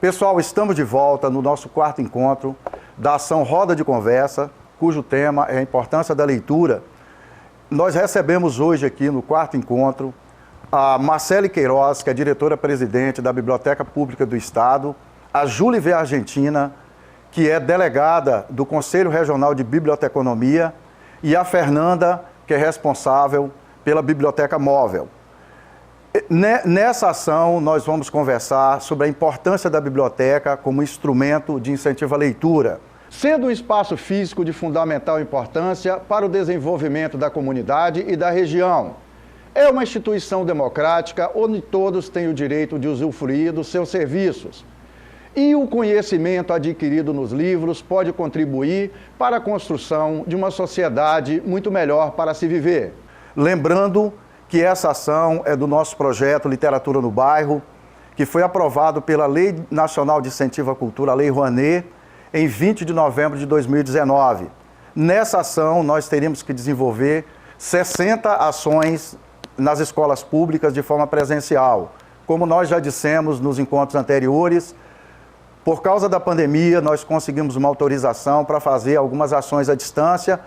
Pessoal, estamos de volta no nosso quarto encontro da ação Roda de Conversa, cujo tema é a importância da leitura. Nós recebemos hoje aqui no quarto encontro a Marcele Queiroz, que é diretora-presidente da Biblioteca Pública do Estado, a Júlia V. Argentina, que é delegada do Conselho Regional de Biblioteconomia, e a Fernanda, que é responsável pela Biblioteca Móvel. Nessa ação, nós vamos conversar sobre a importância da biblioteca como instrumento de incentivo à leitura, sendo um espaço físico de fundamental importância para o desenvolvimento da comunidade e da região. É uma instituição democrática onde todos têm o direito de usufruir dos seus serviços. E o conhecimento adquirido nos livros pode contribuir para a construção de uma sociedade muito melhor para se viver. Lembrando que essa ação é do nosso projeto Literatura no Bairro, que foi aprovado pela Lei Nacional de Incentivo à Cultura, a Lei Rouanet, em 20 de novembro de 2019. Nessa ação, nós teríamos que desenvolver 60 ações nas escolas públicas de forma presencial. Como nós já dissemos nos encontros anteriores, por causa da pandemia, nós conseguimos uma autorização para fazer algumas ações à distância,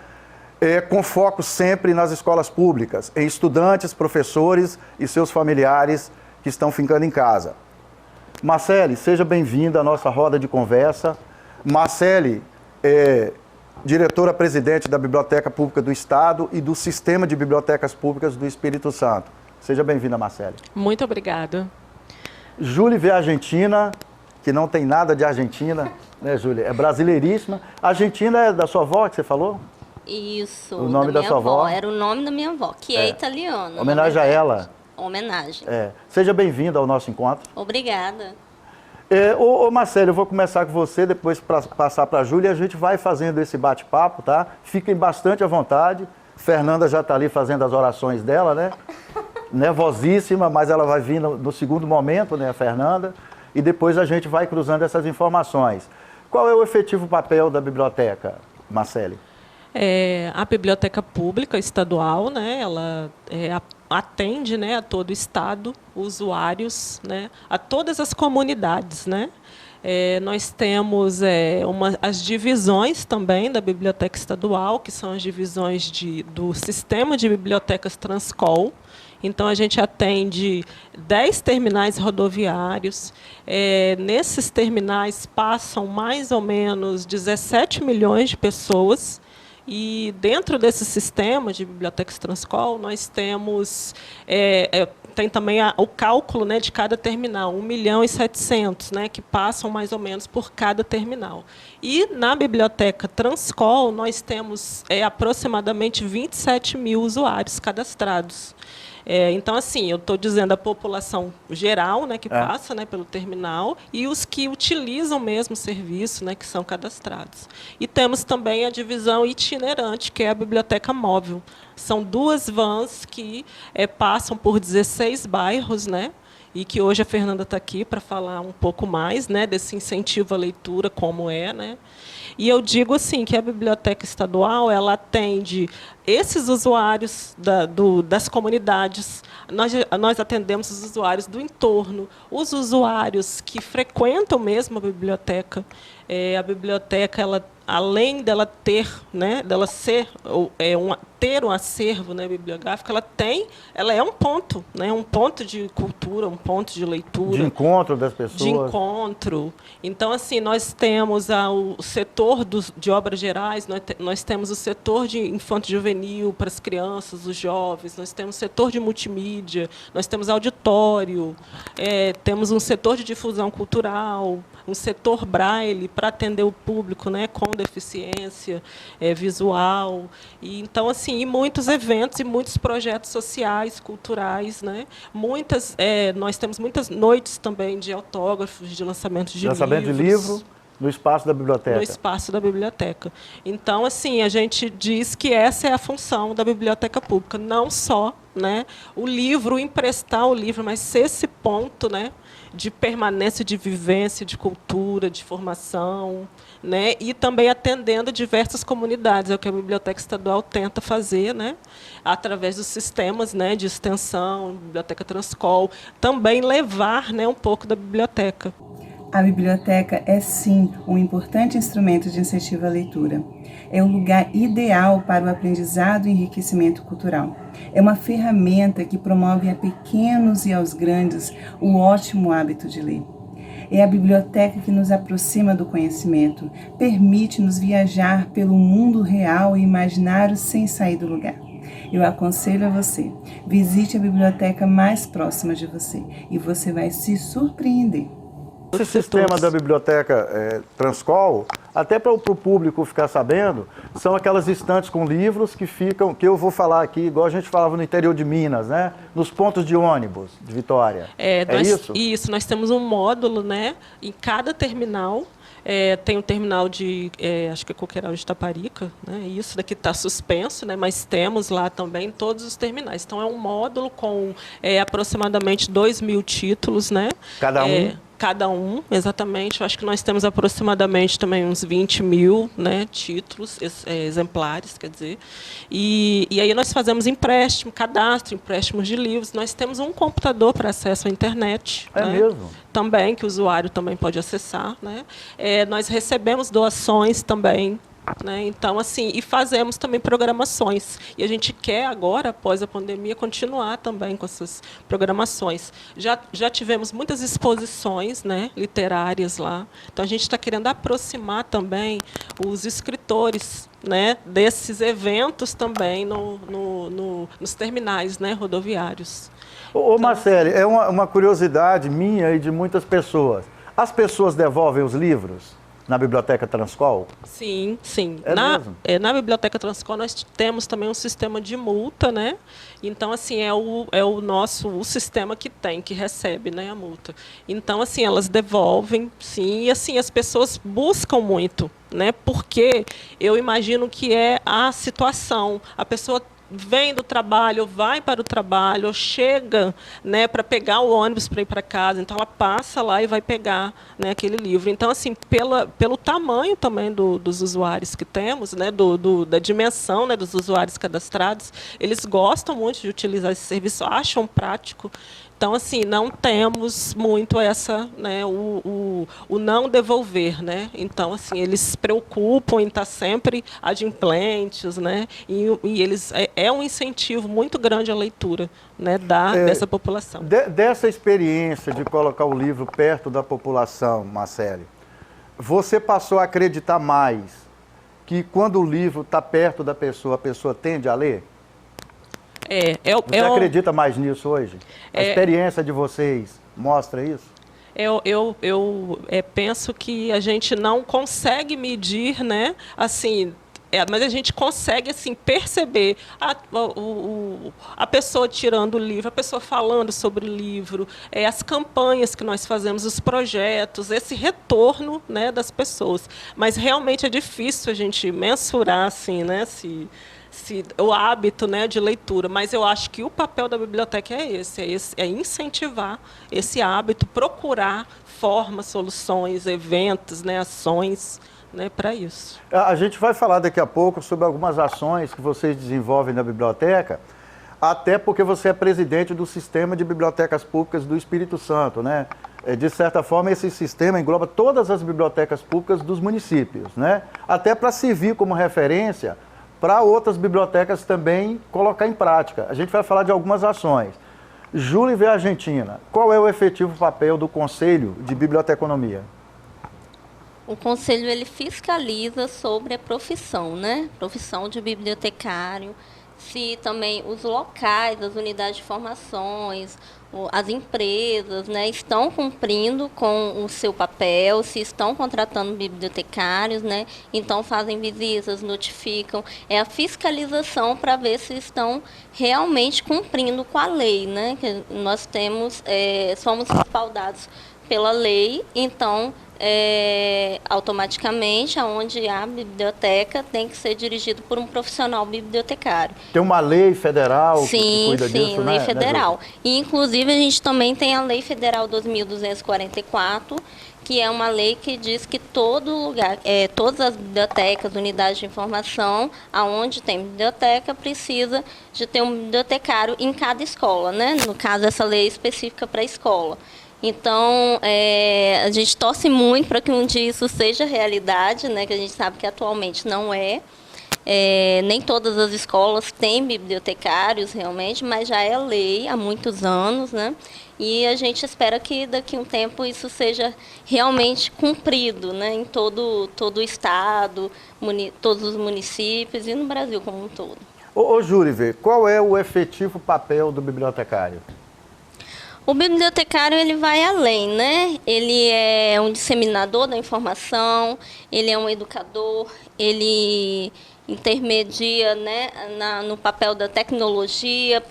com foco sempre nas escolas públicas, em estudantes, professores e seus familiares que estão ficando em casa. Marcele, seja bem-vinda à nossa roda de conversa. Marcele é diretora-presidente da Biblioteca Pública do Estado e do Sistema de Bibliotecas Públicas do Espírito Santo. Seja bem-vinda, Marcele. Muito obrigada. Júlia V. Argentina, que não tem nada de Argentina, né, Júlia? É brasileiríssima. Argentina é da sua avó, que você falou? Isso, o nome da sua avó. Era o nome da minha avó, que é italiano. Homenagem a ela. Homenagem. Seja bem-vinda ao nosso encontro. Obrigada. Ô Marcelo, eu vou começar com você, depois passar para a Júlia, e a gente vai fazendo esse bate-papo, tá? Fiquem bastante à vontade. Fernanda já está ali fazendo as orações dela, né? Nervosíssima, mas ela vai vir no segundo momento, né, a Fernanda? E depois a gente vai cruzando essas informações. Qual é o efetivo papel da biblioteca, Marcele? A Biblioteca Pública Estadual, né, ela atende, né, a todo o Estado, usuários, né, a todas as comunidades, né. Nós temos as divisões também da Biblioteca Estadual, que são as divisões do Sistema de Bibliotecas Transcol. Então, a gente atende 10 terminais rodoviários. Nesses terminais passam mais ou menos 17 milhões de pessoas. E dentro desse sistema de bibliotecas Transcol, nós temos tem também o cálculo, né, de cada terminal, 1.700.000, né, que passam mais ou menos por cada terminal. E na biblioteca Transcol, nós temos aproximadamente 27 mil usuários cadastrados. Então, assim, eu estou dizendo a população geral, né, que passa, né, pelo terminal, e os que utilizam mesmo o serviço, né, que são cadastrados. E temos também a divisão itinerante, que é a biblioteca móvel. São 2 vans que passam por 16 bairros, né, e que hoje a Fernanda está aqui para falar um pouco mais, né, desse incentivo à leitura, como né. E eu digo assim que a Biblioteca Estadual ela atende esses usuários das comunidades. Nós atendemos os usuários do entorno, os usuários que frequentam mesmo a biblioteca. A biblioteca, além dela ter, né, ter um acervo, né, bibliográfico, ela é um ponto, né, um ponto de cultura, um ponto de leitura. De encontro das pessoas. De encontro. Então, assim, nós temos o setor de obras gerais, nós temos o setor de infanto-juvenil para as crianças, os jovens, nós temos o setor de multimídia, nós temos auditório, temos um setor de difusão cultural, um setor braille para atender o público, né, com deficiência visual. E, então, assim, e muitos eventos e muitos projetos sociais, culturais, né? Nós temos muitas noites também de autógrafos, de lançamento de livros. Lançamento de livro no espaço da biblioteca. No espaço da biblioteca. Então, assim, a gente diz que essa é a função da biblioteca pública, não só, né, o livro, emprestar o livro, mas ser esse ponto, né, de permanência, de vivência, de cultura, de formação, né, e também atendendo diversas comunidades, é o que a Biblioteca Estadual tenta fazer, né, através dos sistemas, né, de extensão, Biblioteca Transcol, também levar, né, um pouco da biblioteca. A biblioteca é, sim, um importante instrumento de incentivo à leitura. É um lugar ideal para o aprendizado e enriquecimento cultural. É uma ferramenta que promove a pequenos e aos grandes o ótimo hábito de ler. É a biblioteca que nos aproxima do conhecimento, permite-nos viajar pelo mundo real e imaginário sem sair do lugar. Eu aconselho a você, visite a biblioteca mais próxima de você e você vai se surpreender. Esse sistema da biblioteca Transcol, até para o público ficar sabendo, são aquelas estantes com livros que ficam, que eu vou falar aqui, igual a gente falava no interior de Minas, né? Nos pontos de ônibus de Vitória. Isso? Isso, nós temos um módulo, né? Em cada terminal. Tem um terminal de, acho que é Coqueiral de Itaparica, né? Isso daqui está suspenso, né? Mas temos lá também todos os terminais. Então, é um módulo com aproximadamente 2.000 títulos, né? Cada um? Cada um, exatamente. Eu acho que nós temos aproximadamente também uns 20.000, né, títulos, exemplares, quer dizer. E aí nós fazemos empréstimo, cadastro, empréstimos de livros. Nós temos um computador para acesso à internet. É, né? Mesmo? Também, que o usuário também pode acessar, né? Nós recebemos doações também. Né? Então, assim, e fazemos também programações. E a gente quer agora, após a pandemia, continuar também com essas programações. Já tivemos muitas exposições, né, literárias lá. Então, a gente está querendo aproximar também os escritores, né, desses eventos também nos terminais, né, rodoviários. Ô, Marcele, é uma curiosidade minha e de muitas pessoas. As pessoas devolvem os livros na Biblioteca Transcol? Sim, sim. Mesmo? Na Biblioteca Transcol nós temos também um sistema de multa, né? Então, assim, é o sistema que recebe, né, a multa. Então, assim, elas devolvem, sim, e assim, as pessoas buscam muito, né? Porque eu imagino que é a situação. A pessoa vem do trabalho, vai para o trabalho, chega, né, para pegar o ônibus para ir para casa, então ela passa lá e vai pegar, né, aquele livro. Então, assim, pelo tamanho também dos usuários que temos, né, da dimensão, né, dos usuários cadastrados, eles gostam muito de utilizar esse serviço, acham prático. Então, assim, não temos muito essa, né, o não devolver, né? Então, assim, eles se preocupam em estar sempre adimplentes, né? E eles é um incentivo muito grande à leitura, né, dessa população. Dessa experiência de colocar o livro perto da população, Marcele, você passou a acreditar mais que quando o livro está perto da pessoa, a pessoa tende a ler? Você acredita mais nisso hoje? A experiência de vocês mostra isso? Eu penso que a gente não consegue medir, né? Assim, mas a gente consegue assim perceber a pessoa tirando o livro, a pessoa falando sobre o livro, as campanhas que nós fazemos, os projetos, esse retorno, né, das pessoas. Mas realmente é difícil a gente mensurar assim, né, o hábito, né, de leitura, mas eu acho que o papel da biblioteca é incentivar esse hábito, procurar formas, soluções, eventos, né, ações, né, para isso. A gente vai falar daqui a pouco sobre algumas ações que vocês desenvolvem na biblioteca, até porque você é presidente do Sistema de Bibliotecas Públicas do Espírito Santo, né? De certa forma, esse sistema engloba todas as bibliotecas públicas dos municípios, né? Até para servir como referência para outras bibliotecas também colocar em prática. A gente vai falar de algumas ações. Júlia V. Argentina, qual é o efetivo papel do Conselho de Biblioteconomia? O Conselho, ele fiscaliza sobre a profissão, né? Profissão de bibliotecário, se também os locais, as unidades de formações, as empresas, né, estão cumprindo com o seu papel, se estão contratando bibliotecários, né, então fazem visitas, notificam. É a fiscalização para ver se estão realmente cumprindo com a lei, né, que nós temos, somos respaldados pela lei, então automaticamente, aonde há biblioteca, tem que ser dirigido por um profissional bibliotecário. Tem uma lei federal que cuida disso, né? Sim, lei federal. E, inclusive, a gente também tem a Lei Federal 2244, que é uma lei que diz que todo lugar, todas as bibliotecas, unidades de informação, aonde tem biblioteca, precisa de ter um bibliotecário em cada escola, né? No caso, essa lei é específica para a escola. Então, a gente torce muito para que um dia isso seja realidade, né, que a gente sabe que atualmente não é. Nem todas as escolas têm bibliotecários realmente, mas já é lei há muitos anos, né? E a gente espera que daqui a um tempo isso seja realmente cumprido, né, em todo o estado, todos os municípios e no Brasil como um todo. Ô Júriver, qual é o efetivo papel do bibliotecário? O bibliotecário ele vai além, né? Ele é um disseminador da informação, ele é um educador, ele intermedia, né, no papel da tecnologia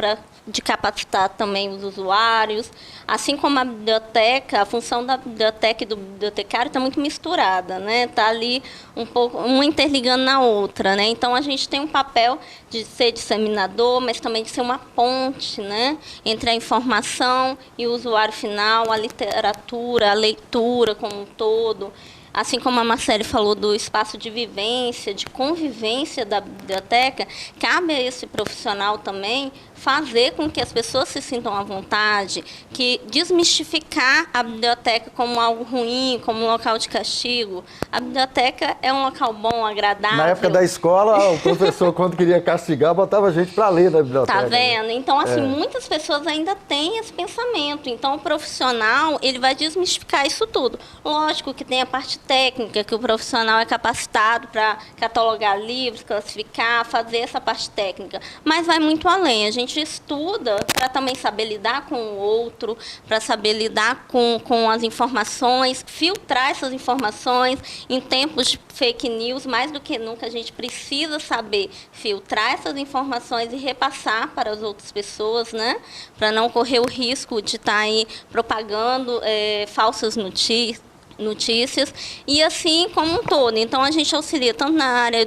de capacitar também os usuários. Assim como a biblioteca, a função da biblioteca e do bibliotecário está muito misturada, né? Está ali um pouco, uma interligando na outra, né? Então a gente tem um papel de ser disseminador, mas também de ser uma ponte, né, entre a informação e o usuário final, a literatura, a leitura como um todo. Assim como a Marcele falou do espaço de vivência, de convivência da biblioteca, cabe a esse profissional também fazer com que as pessoas se sintam à vontade, que desmistificar a biblioteca como algo ruim, como um local de castigo. A biblioteca é um local bom, agradável. Na época da escola, o professor, quando queria castigar, botava a gente para ler na biblioteca. Tá vendo? Então, assim, muitas pessoas ainda têm esse pensamento. Então, o profissional, ele vai desmistificar isso tudo. Lógico que tem a parte técnica, que o profissional é capacitado para catalogar livros, classificar, fazer essa parte técnica. Mas vai muito além. A gente estuda para também saber lidar com o outro, para saber lidar com as informações, filtrar essas informações. Em tempos de fake news, mais do que nunca, a gente precisa saber filtrar essas informações e repassar para as outras pessoas, né? Para não correr o risco de estar aí propagando falsas notícias, e assim como um todo. Então, a gente auxilia tanto na área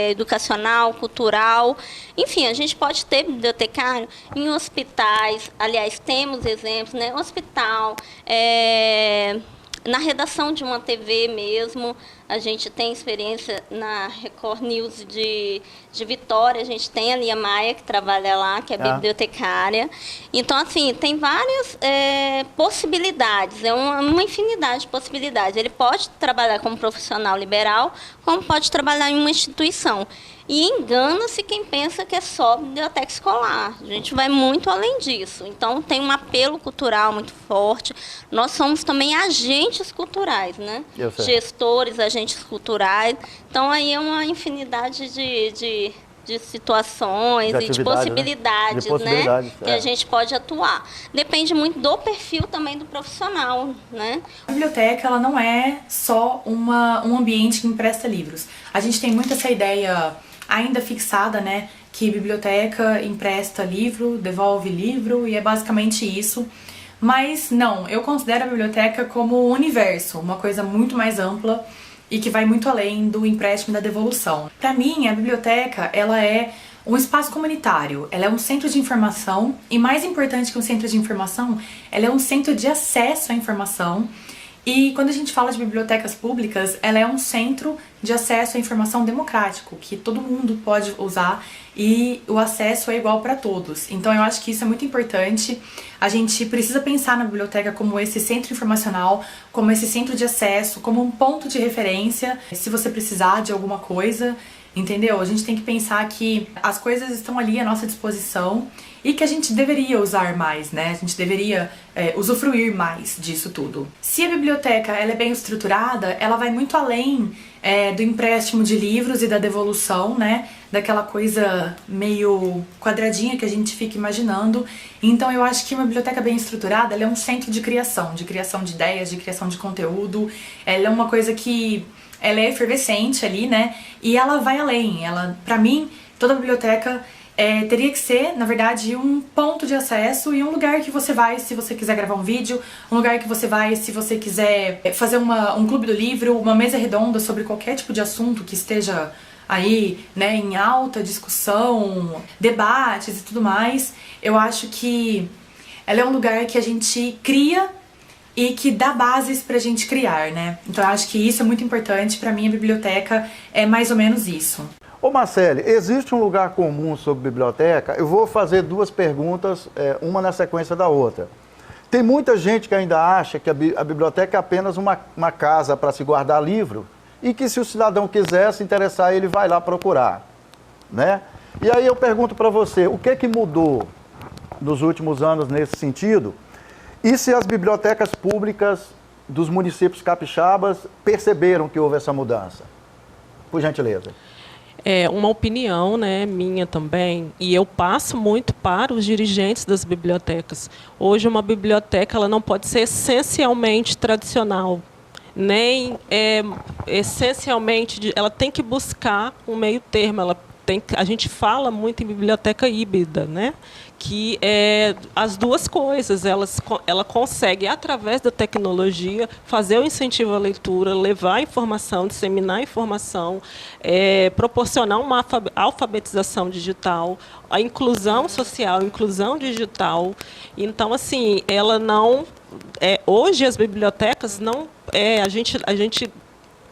educacional, cultural, enfim, a gente pode ter bibliotecário em hospitais, aliás, temos exemplos, né? Hospital, na redação de uma TV mesmo, a gente tem experiência na Record News de Vitória, a gente tem a Lia Maia, que trabalha lá, que é bibliotecária. Então, assim, tem várias possibilidades, uma infinidade de possibilidades. Ele pode trabalhar como profissional liberal, como pode trabalhar em uma instituição. E engana-se quem pensa que é só biblioteca escolar. A gente vai muito além disso. Então, tem um apelo cultural muito forte. Nós somos também agentes culturais, né? Gestores, agentes culturais. Então, aí é uma infinidade de situações e de possibilidades, né? Que a gente pode atuar. Depende muito do perfil também do profissional, né? A biblioteca, ela não é só um ambiente que empresta livros. A gente tem muito essa ideia ainda fixada, né, que biblioteca empresta livro, devolve livro, e é basicamente isso. Mas não, eu considero a biblioteca como um universo, uma coisa muito mais ampla e que vai muito além do empréstimo e da devolução. Para mim, a biblioteca, ela é um espaço comunitário, ela é um centro de informação, e mais importante que um centro de informação, ela é um centro de acesso à informação. E quando a gente fala de bibliotecas públicas, ela é um centro de acesso à informação democrático, que todo mundo pode usar e o acesso é igual para todos. Então eu acho que isso é muito importante. A gente precisa pensar na biblioteca como esse centro informacional, como esse centro de acesso, como um ponto de referência, se você precisar de alguma coisa, entendeu? A gente tem que pensar que as coisas estão ali à nossa disposição e que a gente deveria usar mais, né? A gente deveria usufruir mais disso tudo. Se a biblioteca ela é bem estruturada, ela vai muito além do empréstimo de livros e da devolução, né? Daquela coisa meio quadradinha que a gente fica imaginando. Então eu acho que uma biblioteca bem estruturada, ela é um centro de criação de ideias, de criação de conteúdo. Ela é uma coisa que ela é efervescente ali, né? E ela vai além. Pra mim, toda biblioteca teria que ser, na verdade, um ponto de acesso e um lugar que você vai se você quiser gravar um vídeo, um lugar que você vai se você quiser fazer um clube do livro, uma mesa redonda sobre qualquer tipo de assunto que esteja aí, né, em alta discussão, debates e tudo mais. Eu acho que ela é um lugar que a gente cria e que dá bases pra gente criar, né? Então eu acho que isso é muito importante. Pra mim, a biblioteca é mais ou menos isso. Ô Marcele, existe um lugar comum sobre biblioteca? Eu vou fazer duas perguntas, uma na sequência da outra. Tem muita gente que ainda acha que a biblioteca é apenas uma casa para se guardar livro e que se o cidadão quiser se interessar, ele vai lá procurar, né? E aí eu pergunto para você, o que mudou nos últimos anos nesse sentido? E se as bibliotecas públicas dos municípios capixabas perceberam que houve essa mudança? Por gentileza. É uma opinião, né, minha também, e eu passo muito para os dirigentes das bibliotecas. Hoje, uma biblioteca ela não pode ser essencialmente tradicional, nem essencialmente, ela tem que buscar um meio termo. A gente fala muito em biblioteca híbrida, né? Que as duas coisas, ela consegue, através da tecnologia, fazer o incentivo à leitura, levar a informação, disseminar a informação, proporcionar uma alfabetização digital, a inclusão social, a inclusão digital. Então, assim, ela não... hoje, as bibliotecas não... a gente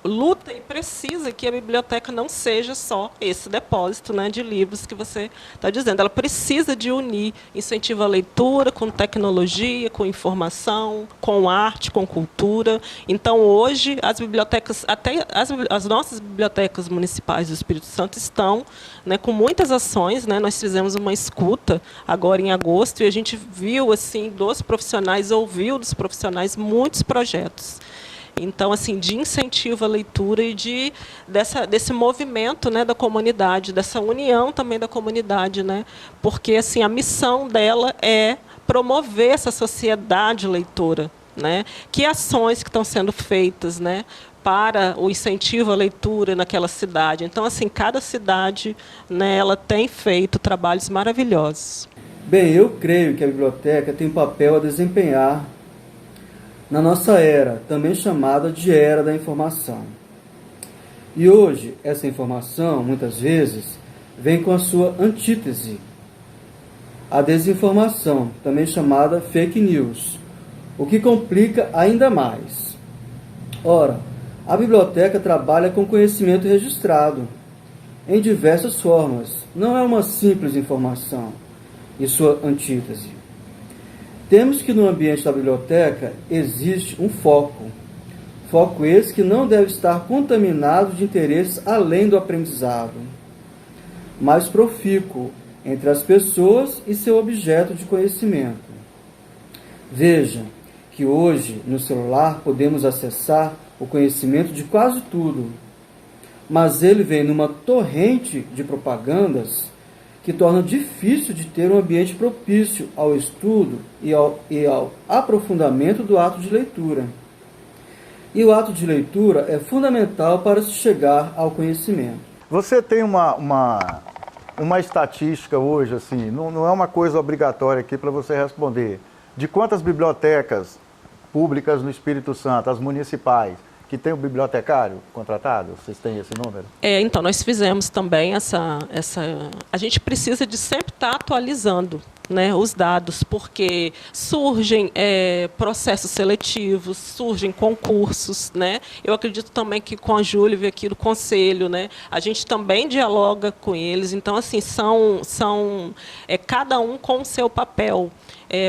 luta e precisa que a biblioteca não seja só esse depósito, né, de livros que você está dizendo. Ela precisa de unir incentivo à leitura com tecnologia, com informação, com arte, com cultura. Então, hoje, as bibliotecas, até as nossas bibliotecas municipais do Espírito Santo estão, né, com muitas ações, né. Nós fizemos uma escuta agora em agosto e a gente viu, assim, ouviu dos profissionais muitos projetos. Então, assim, de incentivo à leitura e desse movimento, né, da comunidade, dessa união também da comunidade, né? Porque, assim, a missão dela é promover essa sociedade leitora, né? Que ações que estão sendo feitas, né, para o incentivo à leitura naquela cidade. Então, assim, cada cidade, né, ela tem feito trabalhos maravilhosos. Bem, eu creio que a biblioteca tem um papel a desempenhar na nossa era, também chamada de Era da Informação. E hoje, essa informação, muitas vezes, vem com a sua antítese, a desinformação, também chamada fake news, o que complica ainda mais. Ora, a biblioteca trabalha com conhecimento registrado, em diversas formas, não é uma simples informação e sua antítese. Temos que no ambiente da biblioteca existe um foco esse que não deve estar contaminado de interesses além do aprendizado, mas profícuo entre as pessoas e seu objeto de conhecimento. Veja que hoje no celular podemos acessar o conhecimento de quase tudo, mas ele vem numa torrente de propagandas que torna difícil de ter um ambiente propício ao estudo e ao aprofundamento do ato de leitura. E o ato de leitura é fundamental para se chegar ao conhecimento. Você tem uma estatística hoje, assim, não é uma coisa obrigatória aqui para você responder, de quantas bibliotecas públicas no Espírito Santo, as municipais, que tem o bibliotecário contratado? Vocês têm esse número? Então, nós fizemos também a gente precisa de sempre estar atualizando, né, os dados, porque surgem processos seletivos, surgem concursos, né? Eu acredito também que com a Júlia veio aqui do conselho, né, a gente também dialoga com eles. Então, assim, são cada um com o seu papel.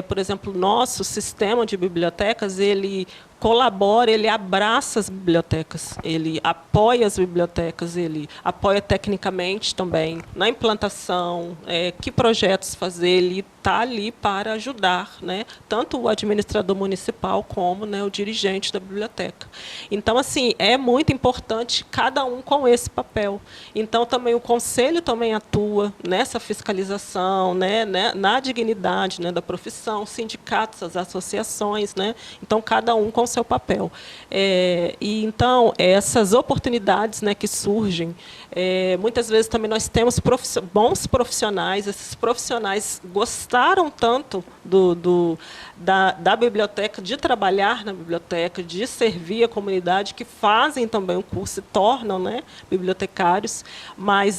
Por exemplo, o nosso sistema de bibliotecas, ele colabora, ele abraça as bibliotecas, ele apoia as bibliotecas, ele apoia tecnicamente também na implantação, que projetos fazer, ele está ali para ajudar, né, tanto o administrador municipal como, né, o dirigente da biblioteca. Então, assim, é muito importante cada um com esse papel. Então, também o conselho também atua nessa fiscalização, né, na dignidade, né, da profissão, sindicatos, as associações, né, então cada um com seu papel. E então essas oportunidades, né, que surgem, muitas vezes também nós temos bons profissionais, esses profissionais gostaram tanto da biblioteca, de trabalhar na biblioteca, de servir a comunidade, que fazem também o curso, se tornam, né, bibliotecários, mas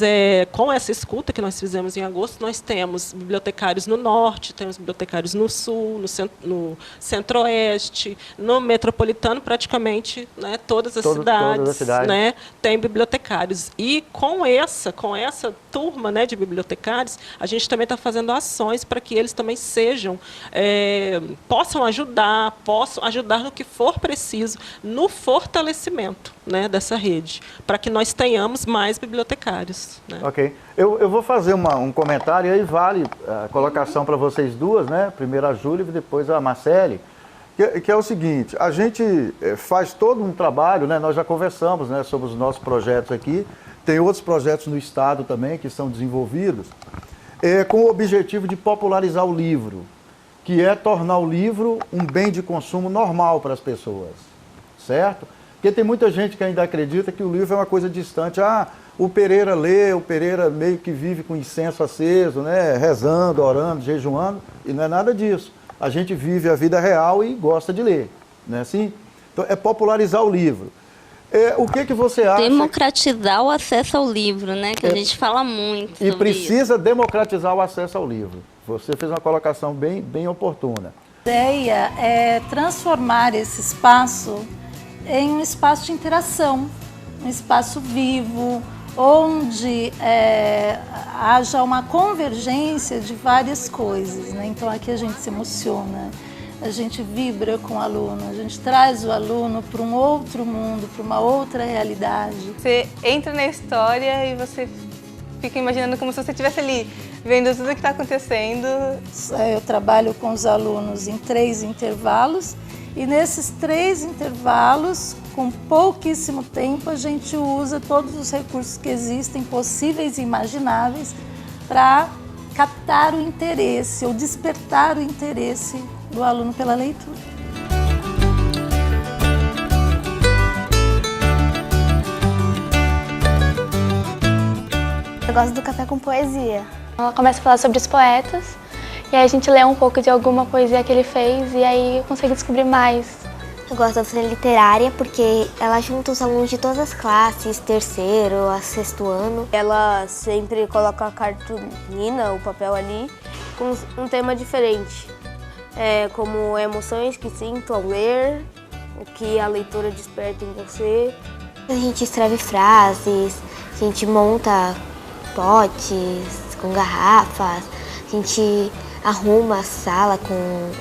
com essa escuta que nós fizemos em agosto, nós temos bibliotecários no norte, temos bibliotecários no sul, no centro-oeste, no metropolitano, praticamente, né, todas as Todas cidades, né, têm bibliotecários. E com essa turma, né, de bibliotecários, a gente também está fazendo ações para que eles também possam ajudar no que for preciso, no fortalecimento, né, dessa rede, para que nós tenhamos mais bibliotecários. Né? Ok. Eu vou fazer um comentário, e aí vale a colocação para vocês duas, né? Primeiro a Júlia e depois a Marcele, que é o seguinte: a gente faz todo um trabalho, né? Nós já conversamos, né, sobre os nossos projetos aqui, tem outros projetos no Estado também que são desenvolvidos, com o objetivo de popularizar o livro, que é tornar o livro um bem de consumo normal para as pessoas, certo? Porque tem muita gente que ainda acredita que o livro é uma coisa distante. O Pereira lê, o Pereira meio que vive com incenso aceso, né? Rezando, orando, jejuando, e não é nada disso. A gente vive a vida real e gosta de ler, não é assim? Então, é popularizar o livro. O que você acha? Democratizar o acesso ao livro, né? Que a gente fala muito sobre E precisa isso. democratizar o acesso ao livro. Você fez uma colocação bem oportuna. A ideia é transformar esse espaço em um espaço de interação, um espaço vivo, onde haja uma convergência de várias coisas, né? Então aqui a gente se emociona, a gente vibra com o aluno, a gente traz o aluno para um outro mundo, para uma outra realidade. Você entra na história e você fica imaginando como se você estivesse ali, vendo tudo o que está acontecendo. Eu trabalho com os alunos em 3 intervalos, e nesses 3 intervalos, com pouquíssimo tempo, a gente usa todos os recursos que existem, possíveis e imagináveis, para captar o interesse ou despertar o interesse do aluno pela leitura. Eu gosto do Café com Poesia. Ela começa a falar sobre os poetas, e aí a gente lê um pouco de alguma poesia que ele fez, e aí eu consigo descobrir mais. Eu gosto da oficina literária porque ela junta os alunos de todas as classes, 3º a 6º ano. Ela sempre coloca a cartolina, o papel ali, com um tema diferente, como emoções que sinto ao ler, o que a leitura desperta em você. A gente escreve frases, a gente monta potes com garrafas, a gente arruma a sala com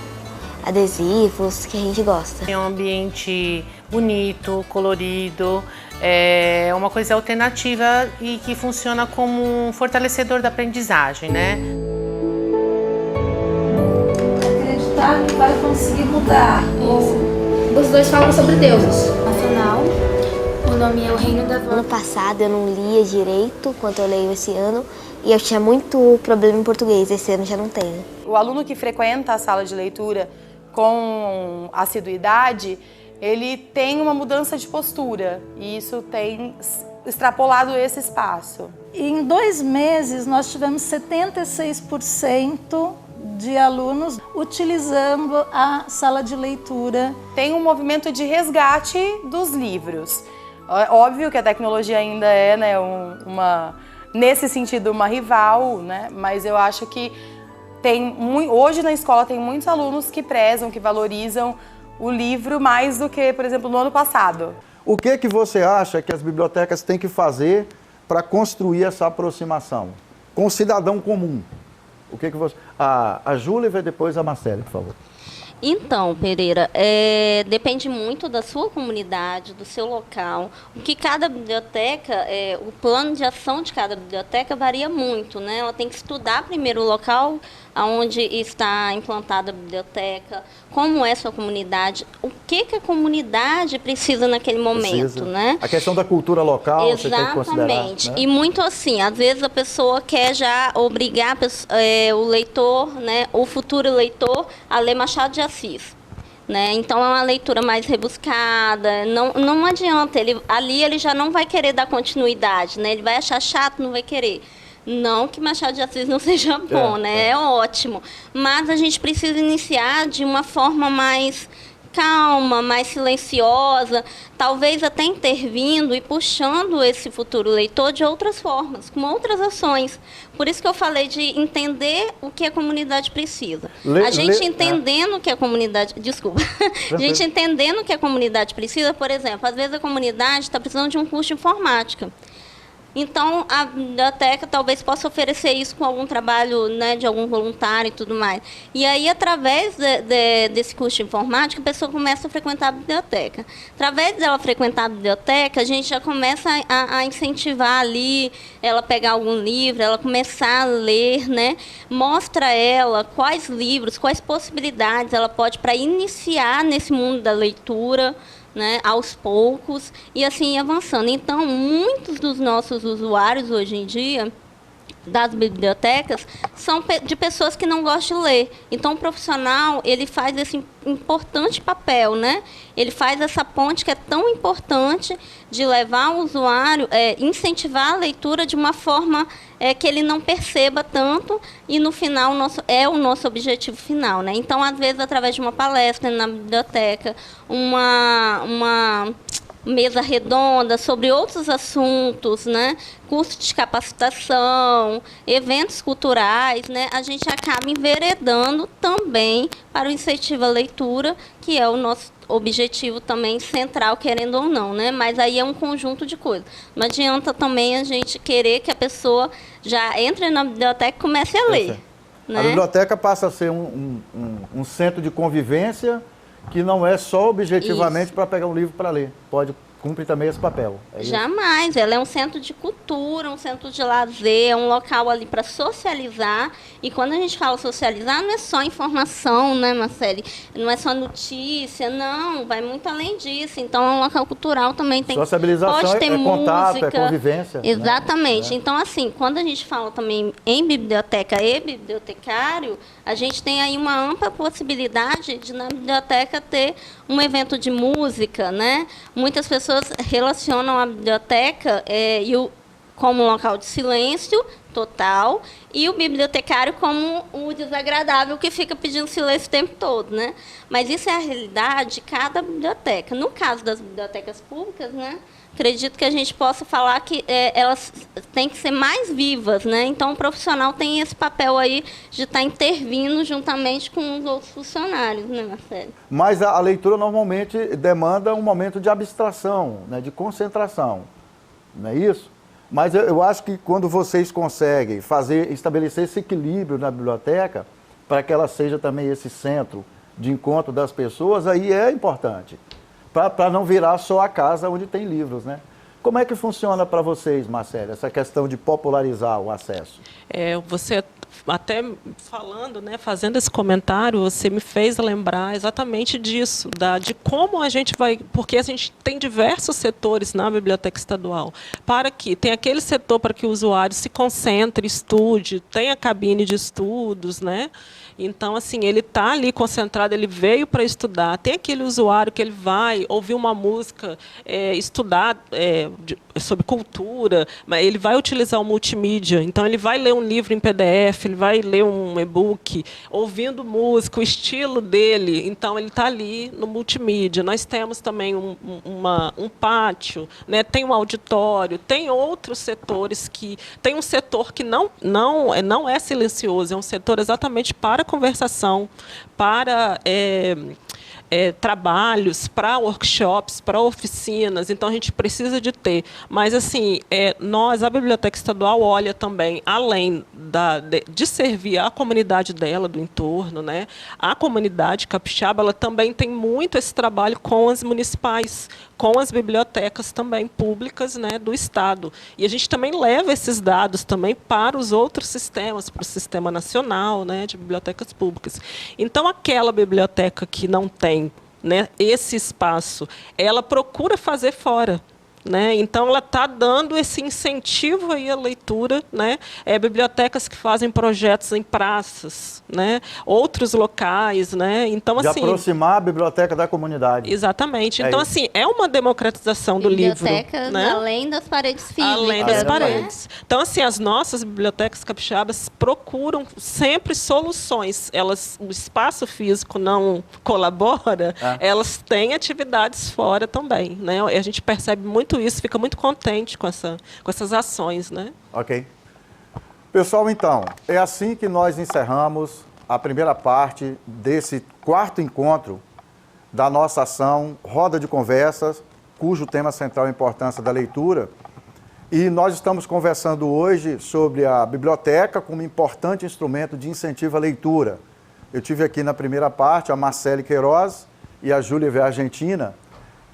adesivos que a gente gosta. É um ambiente bonito, colorido, é uma coisa alternativa e que funciona como um fortalecedor da aprendizagem, né? Acreditar que vai conseguir mudar. Os dois falam sobre deuses. Nacional. O nome é O Reino da Voz. Ano passado eu não lia direito quanto eu leio esse ano, e eu tinha muito problema em português, esse ano já não tenho. O aluno que frequenta a sala de leitura com assiduidade, ele tem uma mudança de postura, e isso tem extrapolado esse espaço. Em 2 meses, nós tivemos 76% de alunos utilizando a sala de leitura. Tem um movimento de resgate dos livros. Óbvio que a tecnologia ainda é, né, nesse sentido, uma rival, né, mas eu acho que hoje na escola tem muitos alunos que prezam, que valorizam o livro mais do que, por exemplo, no ano passado. O que você acha que as bibliotecas têm que fazer para construir essa aproximação com o cidadão comum? O que você... A Júlia e depois a Marcele, por favor. Então, Pereira, depende muito da sua comunidade, do seu local. O que cada biblioteca, o plano de ação de cada biblioteca varia muito, né? Ela tem que estudar primeiro o local onde está implantada a biblioteca, como é sua comunidade, o que a comunidade precisa naquele momento, né? A questão da cultura local, exatamente. Você tem que considerar. Exatamente. Né? E muito assim, às vezes a pessoa quer já obrigar o leitor, né, o futuro leitor, a ler Machado de Assis. Né? Então é uma leitura mais rebuscada, não adianta, ali ele já não vai querer dar continuidade, né? Ele vai achar chato, não vai querer. Não que Machado de Assis não seja bom, né? É ótimo. Mas a gente precisa iniciar de uma forma mais calma, mais silenciosa, talvez até intervindo e puxando esse futuro leitor de outras formas, com outras ações. Por isso que eu falei de entender o que a comunidade precisa. A gente entendendo o que a comunidade... Desculpa. A gente entendendo o que a comunidade precisa, por exemplo, às vezes a comunidade está precisando de um curso de informática. Então, a biblioteca talvez possa oferecer isso com algum trabalho, né, de algum voluntário e tudo mais. E aí, através desse curso de informática, a pessoa começa a frequentar a biblioteca. Através dela frequentar a biblioteca, a gente já começa a incentivar ali, ela pegar algum livro, ela começar a ler, né? Mostra a ela quais livros, quais possibilidades ela pode para iniciar nesse mundo da leitura, né, aos poucos, e assim ir avançando. Então, muitos dos nossos usuários hoje em dia, das bibliotecas, são de pessoas que não gostam de ler. Então, o profissional, ele faz esse importante papel, né? Ele faz essa ponte que é tão importante de levar o usuário, incentivar a leitura de uma forma que ele não perceba tanto, e no final o nosso objetivo final, né? Então, às vezes, através de uma palestra na biblioteca, uma mesa redonda sobre outros assuntos, né? Curso de capacitação, eventos culturais, né? A gente acaba enveredando também para o incentivo à leitura, que é o nosso objetivo também central, querendo ou não, né? Mas aí é um conjunto de coisas. Não adianta também a gente querer que a pessoa já entre na biblioteca e comece a ler. Né? A biblioteca passa a ser um centro de convivência que não é só objetivamente para pegar um livro para ler. Pode cumprir também esse papel. Jamais. Ela é um centro de cultura, um centro de lazer, é um local ali para socializar. E quando a gente fala socializar, não é só informação, né, Marcele? Não é só notícia, não. Vai muito além disso. Então, é um local cultural também. Socialização pode ter música, contato, é convivência. Exatamente. Né? Então, assim, quando a gente fala também em biblioteca e bibliotecário, a gente tem aí uma ampla possibilidade de, na biblioteca, ter um evento de música, né? Muitas pessoas relacionam a biblioteca como um local de silêncio total e o bibliotecário como o desagradável que fica pedindo silêncio o tempo todo, né? Mas isso é a realidade de cada biblioteca. No caso das bibliotecas públicas, né? Acredito que a gente possa falar que elas têm que ser mais vivas, né? Então, o profissional tem esse papel aí de estar intervindo juntamente com os outros funcionários, né, Marcelo? Mas a leitura normalmente demanda um momento de abstração, né, de concentração, não é isso? Mas eu acho que quando vocês conseguem estabelecer esse equilíbrio na biblioteca, para que ela seja também esse centro de encontro das pessoas, aí é importante. Para não virar só a casa onde tem livros, né? Como é que funciona para vocês, Marcele, essa questão de popularizar o acesso? Você até falando, né, fazendo esse comentário, você me fez lembrar exatamente disso, de como a gente vai, porque a gente tem diversos setores na biblioteca estadual, tem aquele setor para que o usuário se concentre, estude, tem a cabine de estudos, né? Então, assim, ele está ali concentrado, ele veio para estudar. Tem aquele usuário que ele vai ouvir uma música, estudar sobre cultura, mas ele vai utilizar o multimídia. Então, ele vai ler um livro em PDF, ele vai ler um e-book, ouvindo música, o estilo dele. Então, ele está ali no multimídia. Nós temos também um pátio, né? Tem um auditório, tem outros setores que... Tem um setor que não é silencioso, é um setor exatamente para conversação, para trabalhos, para workshops, para oficinas. Então, a gente precisa de ter. Mas, assim, a Biblioteca Estadual olha também, além de servir a comunidade dela, do entorno, né? A comunidade capixaba, ela também tem muito esse trabalho com as municipais, com as bibliotecas também públicas, né, do Estado. E a gente também leva esses dados também para os outros sistemas, para o Sistema Nacional, né, de Bibliotecas Públicas. Então, aquela biblioteca que não tem, né, esse espaço, ela procura fazer fora. né? Então, ela está dando esse incentivo aí à leitura, né? Bibliotecas que fazem projetos em praças, né? Outros locais, né? Então, de assim, aproximar a biblioteca da comunidade. Exatamente. Então, assim, é uma democratização do livro. Bibliotecas, né? além das paredes físicas. Além das né? paredes. Então, assim, as nossas bibliotecas capixabas procuram sempre soluções. O espaço físico não colabora, elas têm atividades fora também, né? E a gente percebe muito isso, fica muito contente com essas ações, né? Ok. Pessoal, então, é assim que nós encerramos a primeira parte desse 4º encontro da nossa ação Roda de Conversas, cujo tema central é a importância da leitura. E nós estamos conversando hoje sobre a biblioteca como importante instrumento de incentivo à leitura. Eu tive aqui na primeira parte a Marcele Queiroz e a Júlia V. Argentina,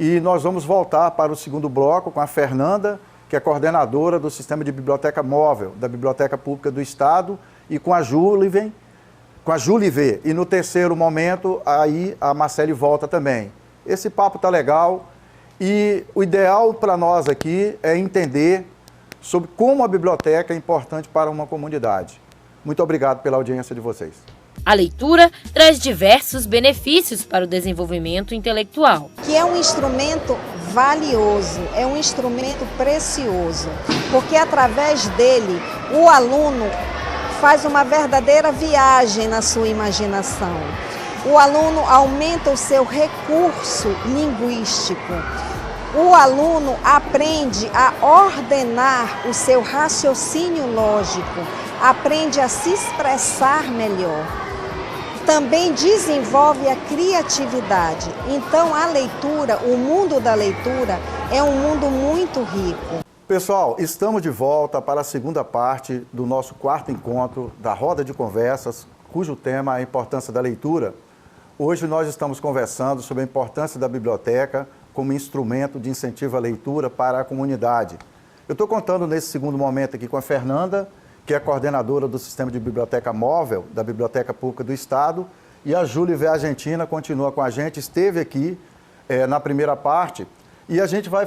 e nós vamos voltar para o segundo bloco com a Fernanda, que é coordenadora do Sistema de Biblioteca Móvel da Biblioteca Pública do Estado, e com a Júlia V. E no terceiro momento, aí a Marcele volta também. Esse papo tá legal e o ideal para nós aqui é entender sobre como a biblioteca é importante para uma comunidade. Muito obrigado pela audiência de vocês. A leitura traz diversos benefícios para o desenvolvimento intelectual. Que é um instrumento valioso, é um instrumento precioso, porque através dele o aluno faz uma verdadeira viagem na sua imaginação. O aluno aumenta o seu recurso linguístico. O aluno aprende a ordenar o seu raciocínio lógico, aprende a se expressar melhor. Também desenvolve a criatividade. Então, a leitura, o mundo da leitura, é um mundo muito rico. Pessoal, estamos de volta para a segunda parte do nosso 4º encontro da Roda de Conversas, cujo tema é a importância da leitura. Hoje nós estamos conversando sobre a importância da biblioteca como instrumento de incentivo à leitura para a comunidade. Eu estou contando nesse segundo momento aqui com a Fernanda, que é coordenadora do Sistema de Biblioteca Móvel da Biblioteca Pública do Estado, e a Júlia V. Argentina continua com a gente, esteve aqui na primeira parte, e a gente vai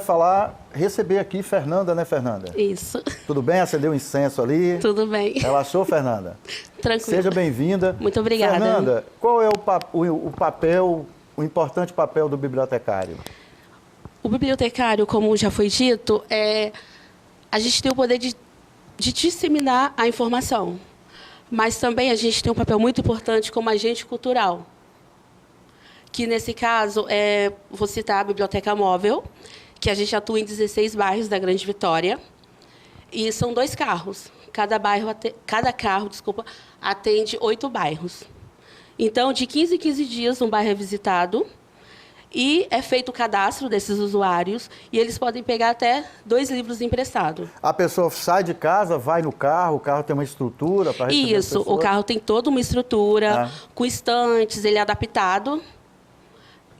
receber aqui Fernanda, né, Fernanda? Isso. Tudo bem? Acendeu o incenso ali? Tudo bem. Relaxou, Fernanda? Tranquilo. Seja bem-vinda. Muito obrigada. Fernanda, qual é o importante papel do bibliotecário? O bibliotecário, como já foi dito, a gente tem o poder de disseminar a informação, mas também a gente tem um papel muito importante como agente cultural, que nesse caso, vou citar a Biblioteca Móvel, que a gente atua em 16 bairros da Grande Vitória, e são 2 carros. Cada carro atende 8 bairros. Então, de 15 em 15 dias, um bairro é visitado, e é feito o cadastro desses usuários e eles podem pegar até 2 livros emprestados. A pessoa sai de casa, vai no carro, o carro tem uma estrutura para receber as Isso, pessoas? o carro tem toda uma estrutura, com estantes, ele é adaptado,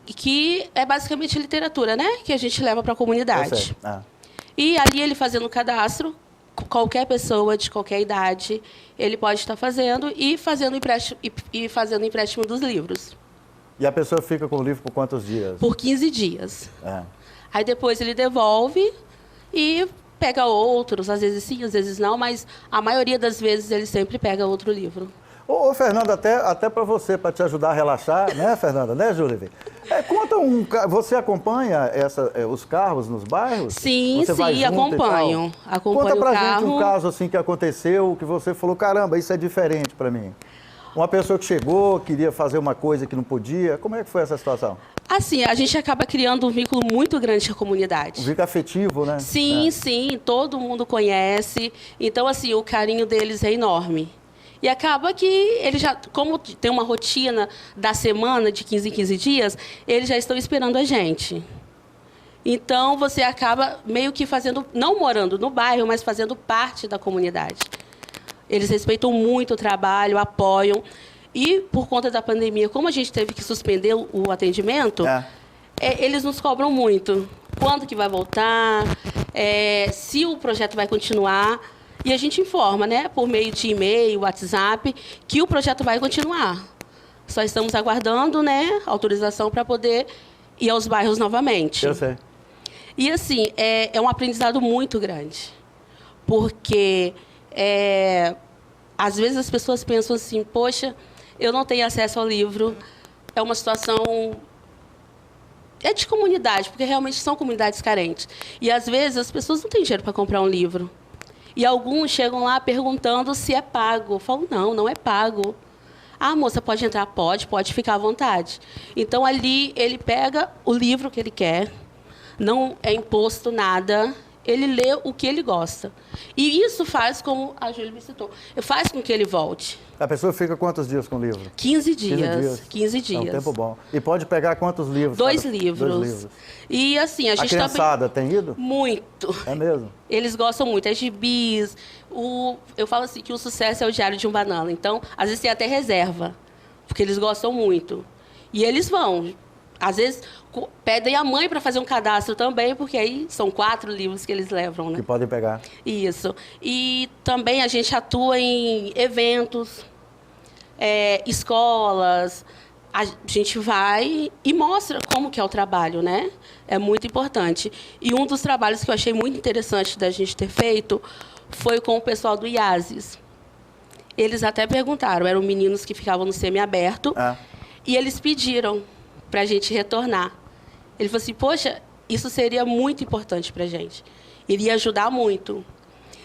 que é basicamente literatura, né? Que a gente leva para a comunidade. E ali ele fazendo o cadastro, qualquer pessoa de qualquer idade, ele pode estar fazendo e fazendo empréstimo dos livros. E a pessoa fica com o livro por quantos dias? Por 15 dias. Aí depois ele devolve e pega outros, às vezes sim, às vezes não, mas a maioria das vezes ele sempre pega outro livro. Ô, Fernanda, até para você, para te ajudar a relaxar, né, Fernanda? Né, Júlia? Você acompanha os carros nos bairros? Sim, sim, acompanho. Conta pra gente um caso assim que aconteceu, que você falou, caramba, isso é diferente para mim. Uma pessoa que chegou, queria fazer uma coisa que não podia. Como é que foi essa situação? Assim, a gente acaba criando um vínculo muito grande com a comunidade. Um vínculo afetivo, né? Sim, sim, todo mundo conhece. Então, assim, o carinho deles é enorme. E acaba que eles já, como tem uma rotina da semana, de 15 em 15 dias, eles já estão esperando a gente. Então, você acaba meio que fazendo, não morando no bairro, mas fazendo parte da comunidade. Eles respeitam muito o trabalho, apoiam. E, por conta da pandemia, como a gente teve que suspender o atendimento, eles nos cobram muito. Quando que vai voltar, se o projeto vai continuar. E a gente informa, né, por meio de e-mail, WhatsApp, que o projeto vai continuar. Só estamos aguardando, né, autorização para poder ir aos bairros novamente. Eu sei. E, assim, é um aprendizado muito grande. Porque, às vezes, as pessoas pensam assim, poxa, eu não tenho acesso ao livro. É uma situação... É de comunidade, porque realmente são comunidades carentes. E, às vezes, as pessoas não têm dinheiro para comprar um livro. E alguns chegam lá perguntando se é pago. Eu falo, não, não é pago. Ah, moça, pode entrar? Pode ficar à vontade. Então, ali, ele pega o livro que ele quer, não é imposto nada, ele lê o que ele gosta. E isso faz, como a Júlia me citou, faz com que ele volte. A pessoa fica quantos dias com o livro? 15 dias. 15 dias. É um tempo bom. E pode pegar quantos livros? 2 livros. 2 livros. E, assim, a gente também... A criançada tem ido? Muito. É mesmo? Eles gostam muito. É gibis. Eu falo assim que o sucesso é o Diário de um Banana. Então, às vezes tem até reserva, porque eles gostam muito. E eles vão. Às vezes, pedem a mãe para fazer um cadastro também, porque aí são 4 livros que eles levam, né? Que podem pegar. Isso. E também a gente atua em eventos, escolas. A gente vai e mostra como que é o trabalho, né? É muito importante. E um dos trabalhos que eu achei muito interessante da gente ter feito foi com o pessoal do IASES. Eles até perguntaram, eram meninos que ficavam no semiaberto, e eles pediram para a gente retornar. Ele falou assim, poxa, isso seria muito importante para a gente. Iria ajudar muito.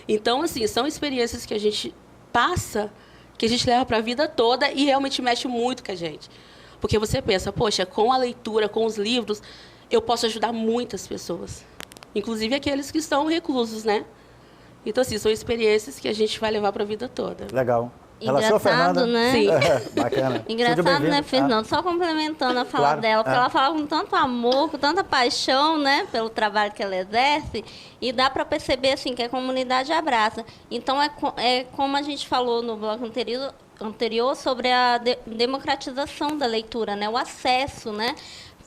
Então, assim, são experiências que a gente passa, que a gente leva para a vida toda e realmente mexe muito com a gente. Porque você pensa, poxa, com a leitura, com os livros, eu posso ajudar muitas pessoas. Inclusive aqueles que estão reclusos, né? Então, assim, são experiências que a gente vai levar para a vida toda. Legal. Engraçado, né? Sim. Bacana. Engraçado, né, Fernando? Só complementando a fala dela, porque ela fala com tanto amor, com tanta paixão, né, pelo trabalho que ela exerce, e dá para perceber, assim, que a comunidade abraça. Então, é como a gente falou no bloco anterior sobre a democratização da leitura, né, o acesso, né?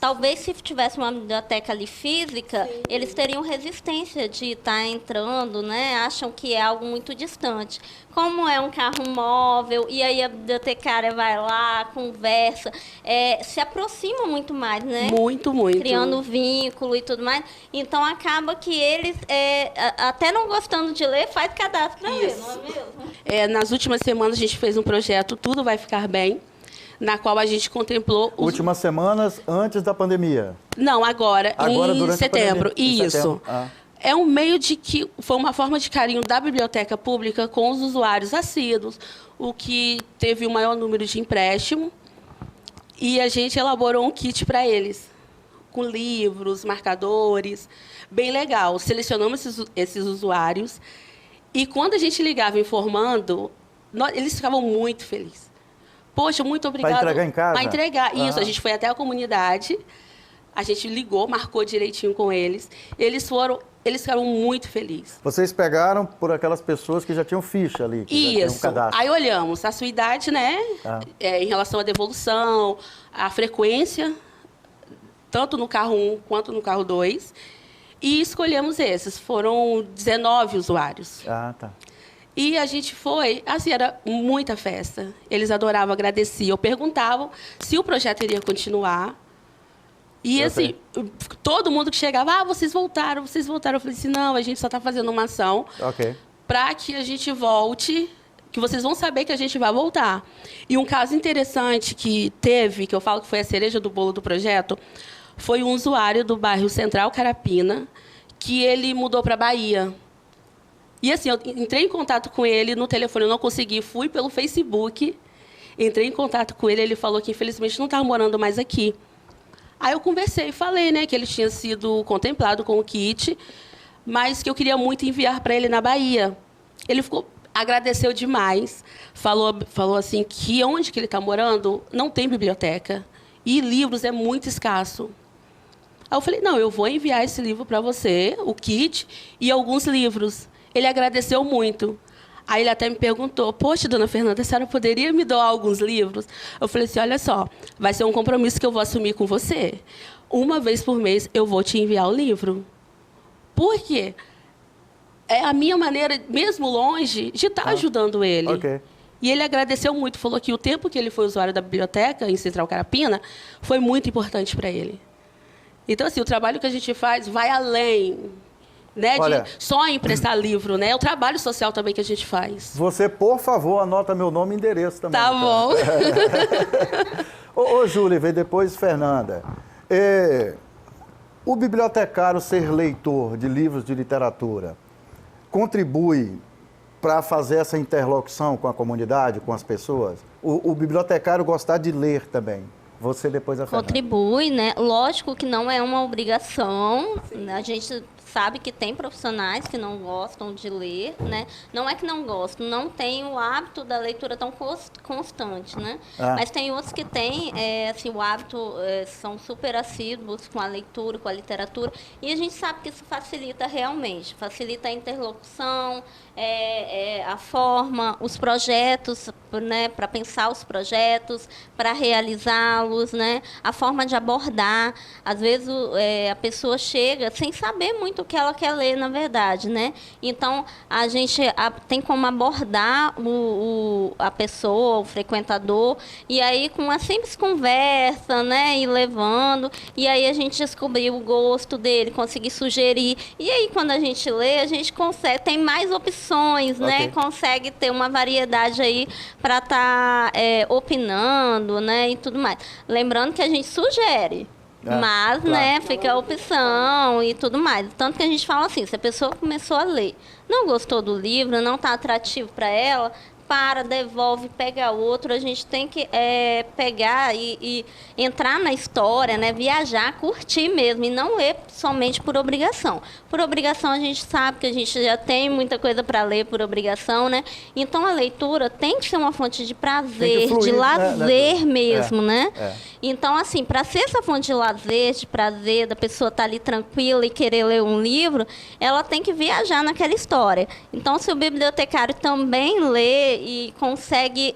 Talvez, se tivesse uma biblioteca ali física, eles teriam resistência de estar entrando, né? Acham que é algo muito distante. Como é um carro móvel, e aí a bibliotecária vai lá, conversa, se aproxima muito mais, né? Muito, muito. Criando vínculo e tudo mais. Então, acaba que eles, até não gostando de ler, faz cadastro para ler, não é mesmo? Nas últimas semanas, a gente fez um projeto, Tudo Vai Ficar Bem, na qual a gente contemplou... Últimas semanas antes da pandemia? Não, agora em setembro. Isso. É um meio de que... Foi uma forma de carinho da biblioteca pública com os usuários assíduos, o que teve o maior número de empréstimo. E a gente elaborou um kit para eles, com livros, marcadores, bem legal. Selecionamos esses usuários. E quando a gente ligava informando, eles ficavam muito felizes. Poxa, muito obrigada. Para entregar em casa? Para entregar. Isso, a gente foi até a comunidade, a gente ligou, marcou direitinho com eles. Eles ficaram muito felizes. Vocês pegaram por aquelas pessoas que já tinham ficha ali, que já tinham um cadastro. Aí olhamos a sua idade, né, em relação à devolução, a frequência, tanto no carro 1 quanto no carro 2, e escolhemos esses. Foram 19 usuários. Tá. E a gente foi, assim, era muita festa. Eles adoravam, agradeciam, perguntavam se o projeto iria continuar. E, assim, todo mundo que chegava, vocês voltaram. Eu falei assim, não, a gente só está fazendo uma ação para que a gente volte, que vocês vão saber que a gente vai voltar. E um caso interessante que teve, que eu falo que foi a cereja do bolo do projeto, foi um usuário do bairro Central Carapina, que ele mudou para a Bahia. E, assim, eu entrei em contato com ele no telefone, eu não consegui, fui pelo Facebook, entrei em contato com ele, ele falou que, infelizmente, não estava morando mais aqui. Aí eu conversei e falei, né, que ele tinha sido contemplado com o kit, mas que eu queria muito enviar para ele na Bahia. Ele agradeceu demais, falou assim que onde que ele está morando não tem biblioteca e livros é muito escasso. Aí eu falei, não, eu vou enviar esse livro para você, o kit e alguns livros. Ele agradeceu muito. Aí ele até me perguntou, poxa, dona Fernanda, a senhora poderia me doar alguns livros? Eu falei assim, olha só, vai ser um compromisso que eu vou assumir com você. Uma vez por mês eu vou te enviar o livro. Por quê? É a minha maneira, mesmo longe, de estar ajudando ele. E ele agradeceu muito, falou que o tempo que ele foi usuário da biblioteca em Central Carapina foi muito importante para ele. Então, assim, o trabalho que a gente faz vai além, né, de só emprestar livro, né? É o trabalho social também que a gente faz. Você, por favor, anota meu nome e endereço também. Tá bom. Ô, Júlia, veio depois Fernanda. O bibliotecário ser leitor de livros de literatura contribui para fazer essa interlocução com a comunidade, com as pessoas? O bibliotecário gostar de ler também? Você depois a Fernanda. Contribui, né? Lógico que não é uma obrigação. A gente sabe que tem profissionais que não gostam de ler, né? Não é que não gostam, não tem o hábito da leitura tão constante, né? Mas tem outros que têm, assim, o hábito, são super assíduos com a leitura, com a literatura, e a gente sabe que isso facilita realmente, facilita a interlocução, a forma, os projetos, né? Para pensar os projetos, para realizá-los, né? A forma de abordar. Às vezes a pessoa chega sem saber muito o que ela quer ler, na verdade, né? Então, a gente tem como abordar a pessoa, o frequentador, e aí com uma simples conversa, né? E levando, e aí a gente descobrir o gosto dele, conseguir sugerir. E aí, quando a gente lê, a gente consegue, tem mais opções, né? Consegue ter uma variedade aí para estar opinando, né? E tudo mais. Lembrando que a gente sugere. Mas, claro, né, fica a opção e tudo mais. Tanto que a gente fala assim, se a pessoa começou a ler, não gostou do livro, não está atrativo para ela, devolve, pega outro. A gente tem que pegar e entrar na história, né? Viajar, curtir mesmo, e não ler somente por obrigação. Por obrigação a gente sabe que a gente já tem muita coisa para ler por obrigação, né? Então a leitura tem que ser uma fonte de prazer, fluir, de lazer mesmo, né? Então, assim, para ser essa fonte de lazer, de prazer, da pessoa estar ali tranquila e querer ler um livro, ela tem que viajar naquela história. Então, se o bibliotecário também lê e consegue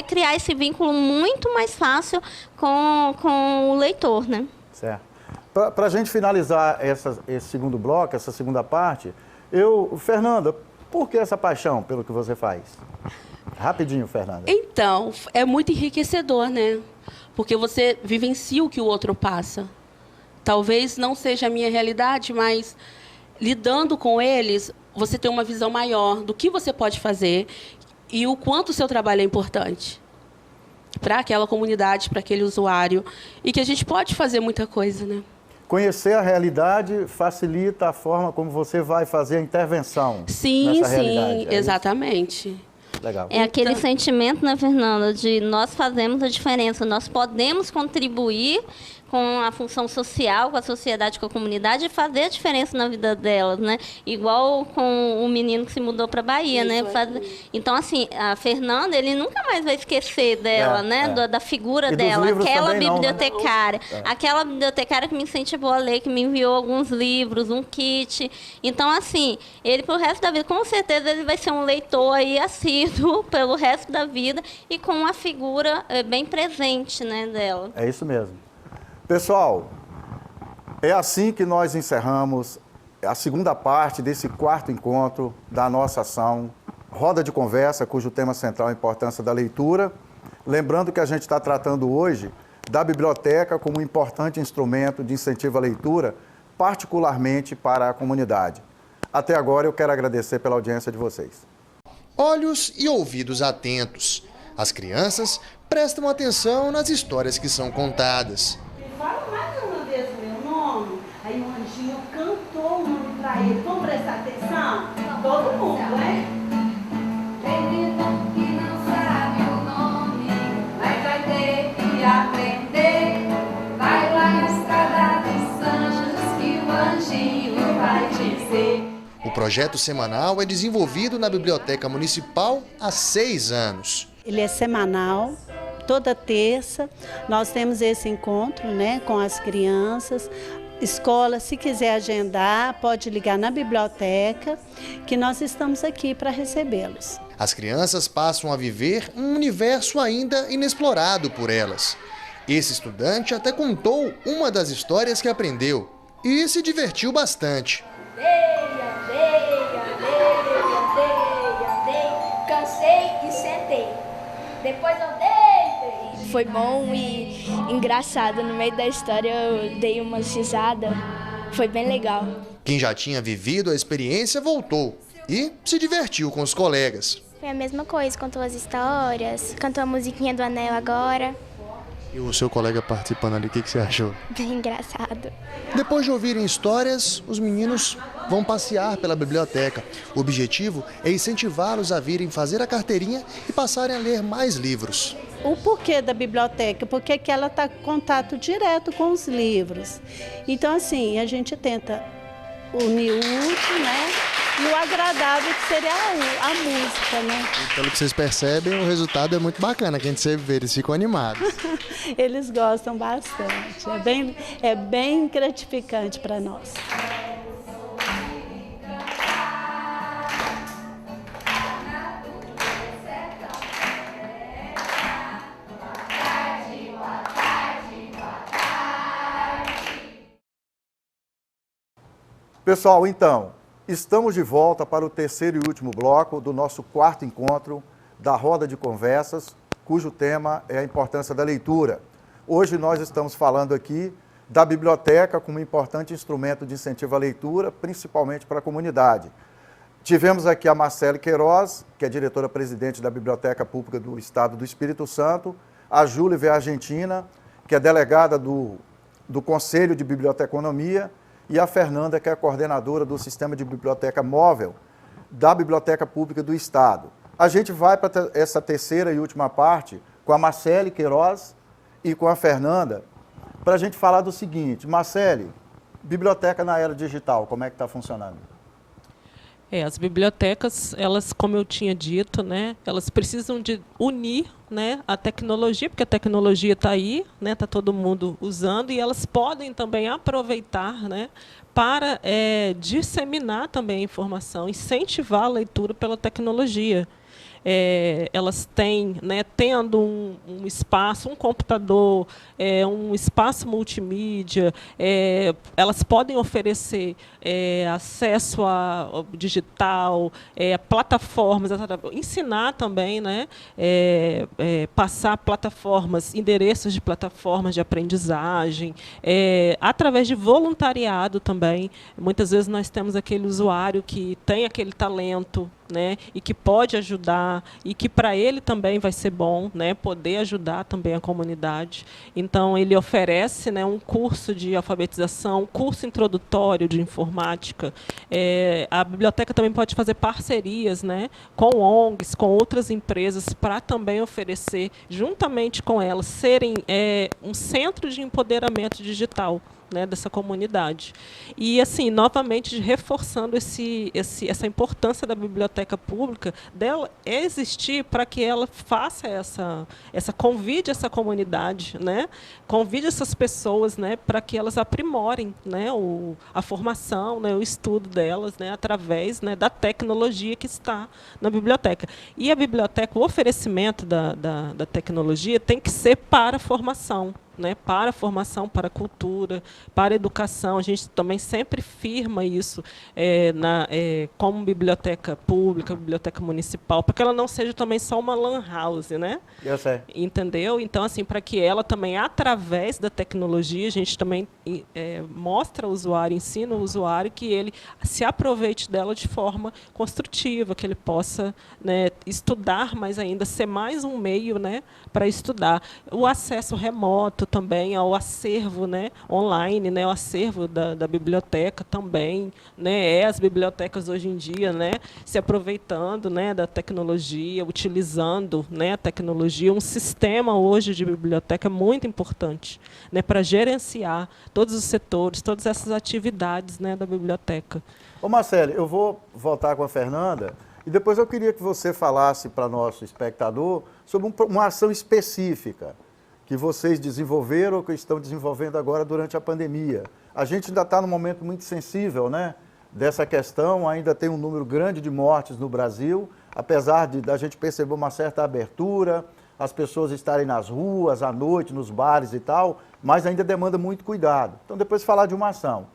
criar esse vínculo muito mais fácil com o leitor, né? Certo. Para a gente finalizar esse segundo bloco, essa segunda parte, Fernanda, por que essa paixão pelo que você faz? Rapidinho, Fernanda. Então, é muito enriquecedor, né? Porque você vivencia o que o outro passa. Talvez não seja a minha realidade, mas lidando com eles, você tem uma visão maior do que você pode fazer e o quanto o seu trabalho é importante para aquela comunidade, para aquele usuário, e que a gente pode fazer muita coisa, né? Conhecer a realidade facilita a forma como você vai fazer a intervenção nessa realidade. Exatamente. Isso? Legal. É aquele sentimento, né, Fernanda, de nós fazemos a diferença, nós podemos contribuir com a função social, com a sociedade, com a comunidade, e fazer a diferença na vida delas, né? Igual com o menino que se mudou para a Bahia, né? Então, assim, a Fernanda, ele nunca mais vai esquecer dela, né? Da figura dela, aquela bibliotecária. Não, né? Aquela bibliotecária que me incentivou a ler, que me enviou alguns livros, um kit. Então, assim, ele pro resto da vida, com certeza, ele vai ser um leitor aí assíduo pelo resto da vida e com uma figura bem presente, né, dela. É isso mesmo. Pessoal, é assim que nós encerramos a segunda parte desse quarto encontro da nossa ação Roda de Conversa, cujo tema central é a importância da leitura. Lembrando que a gente está tratando hoje da biblioteca como um importante instrumento de incentivo à leitura, particularmente para a comunidade. Até agora eu quero agradecer pela audiência de vocês. Olhos e ouvidos atentos. As crianças prestam atenção nas histórias que são contadas. Fala mais uma vez o meu nome. Aí o anjinho cantou o nome pra ele. Vamos prestar atenção? Todo mundo, né? Menina que não sabe o nome, mas vai ter que aprender. Vai lá na estrada dos anjos que o anjinho vai dizer. O projeto semanal é desenvolvido na Biblioteca Municipal há 6 anos. Ele é semanal. Toda terça nós temos esse encontro, né, com as crianças. Escola, se quiser agendar, pode ligar na biblioteca, que nós estamos aqui para recebê-los. As crianças passam a viver um universo ainda inexplorado por elas. Esse estudante até contou uma das histórias que aprendeu e se divertiu bastante. Cansei e sentei. Depois eu deitei. Foi bom e engraçado. No meio da história eu dei uma risada. Foi bem legal. Quem já tinha vivido a experiência voltou e se divertiu com os colegas. Foi a mesma coisa, contou as histórias, cantou a musiquinha do Anel agora. E o seu colega participando ali, o que você achou? Bem engraçado. Depois de ouvirem histórias, os meninos vão passear pela biblioteca. O objetivo é incentivá-los a virem fazer a carteirinha e passarem a ler mais livros. O porquê da biblioteca? Porque que ela está em contato direto com os livros. Então, assim, a gente tenta unir o útil, né? E o agradável, que seria a música, né? E pelo que vocês percebem, o resultado é muito bacana, que a gente sempre vê, eles ficam animados. Eles gostam bastante, é bem gratificante para nós. Pessoal, então, estamos de volta para o terceiro e último bloco do nosso quarto encontro da Roda de Conversas, cujo tema é a importância da leitura. Hoje nós estamos falando aqui da biblioteca como um importante instrumento de incentivo à leitura, principalmente para a comunidade. Tivemos aqui a Marcele Queiroz, que é diretora-presidente da Biblioteca Pública do Estado do Espírito Santo, a Júlia Argentina, que é delegada do Conselho de Biblioteconomia, e a Fernanda, que é a coordenadora do Sistema de Biblioteca Móvel da Biblioteca Pública do Estado. A gente vai para essa terceira e última parte com a Marcele Queiroz e com a Fernanda, para a gente falar do seguinte. Marcele, biblioteca na era digital, como é que está funcionando? As bibliotecas, elas, como eu tinha dito, né, elas precisam de unir, né, a tecnologia, porque a tecnologia está aí, né, está todo mundo usando, e elas podem também aproveitar, né, para disseminar também a informação, incentivar a leitura pela tecnologia. Elas têm, né, tendo um espaço, um computador, um espaço multimídia, elas podem oferecer acesso ao digital, plataformas, ensinar também, né, passar plataformas, endereços de plataformas de aprendizagem, através de voluntariado também. Muitas vezes nós temos aquele usuário que tem aquele talento, né, e que pode ajudar, e que para ele também vai ser bom, né, poder ajudar também a comunidade. Então, ele oferece, né, um curso de alfabetização, um curso introdutório de informática. A biblioteca também pode fazer parcerias, né, com ONGs, com outras empresas, para também oferecer, juntamente com elas, serem um centro de empoderamento digital, né, dessa comunidade. E, assim, novamente, reforçando essa importância da biblioteca pública, dela existir para que ela faça convide essa comunidade, né, convide essas pessoas, né, para que elas aprimorem, né, a formação, né, o estudo delas, né, através, né, da tecnologia que está na biblioteca. E a biblioteca, o oferecimento da tecnologia tem que ser para a formação, né, para a formação, para a cultura, para a educação. A gente também sempre firma isso como biblioteca pública, biblioteca municipal, para que ela não seja também só uma lan house, né? Eu sei. Entendeu? Então, assim, para que ela também, através da tecnologia, a gente também mostra ao usuário, ensina o usuário que ele se aproveite dela de forma construtiva, que ele possa, né, estudar mais ainda, ser mais um meio, né, para estudar. O acesso remoto também ao acervo, né, online, né, o acervo da biblioteca também, né, as bibliotecas hoje em dia, né, se aproveitando, né, da tecnologia, utilizando, né, a tecnologia, um sistema hoje de biblioteca muito importante, né, para gerenciar todos os setores, todas essas atividades, né, da biblioteca. Ô Marcele, eu vou voltar com a Fernanda e depois eu queria que você falasse para nosso espectador sobre uma ação específica que vocês desenvolveram ou que estão desenvolvendo agora durante a pandemia. A gente ainda está num momento muito sensível, né, dessa questão, ainda tem um número grande de mortes no Brasil, apesar da gente perceber uma certa abertura, as pessoas estarem nas ruas, à noite, nos bares e tal, mas ainda demanda muito cuidado. Então, depois falar de uma ação.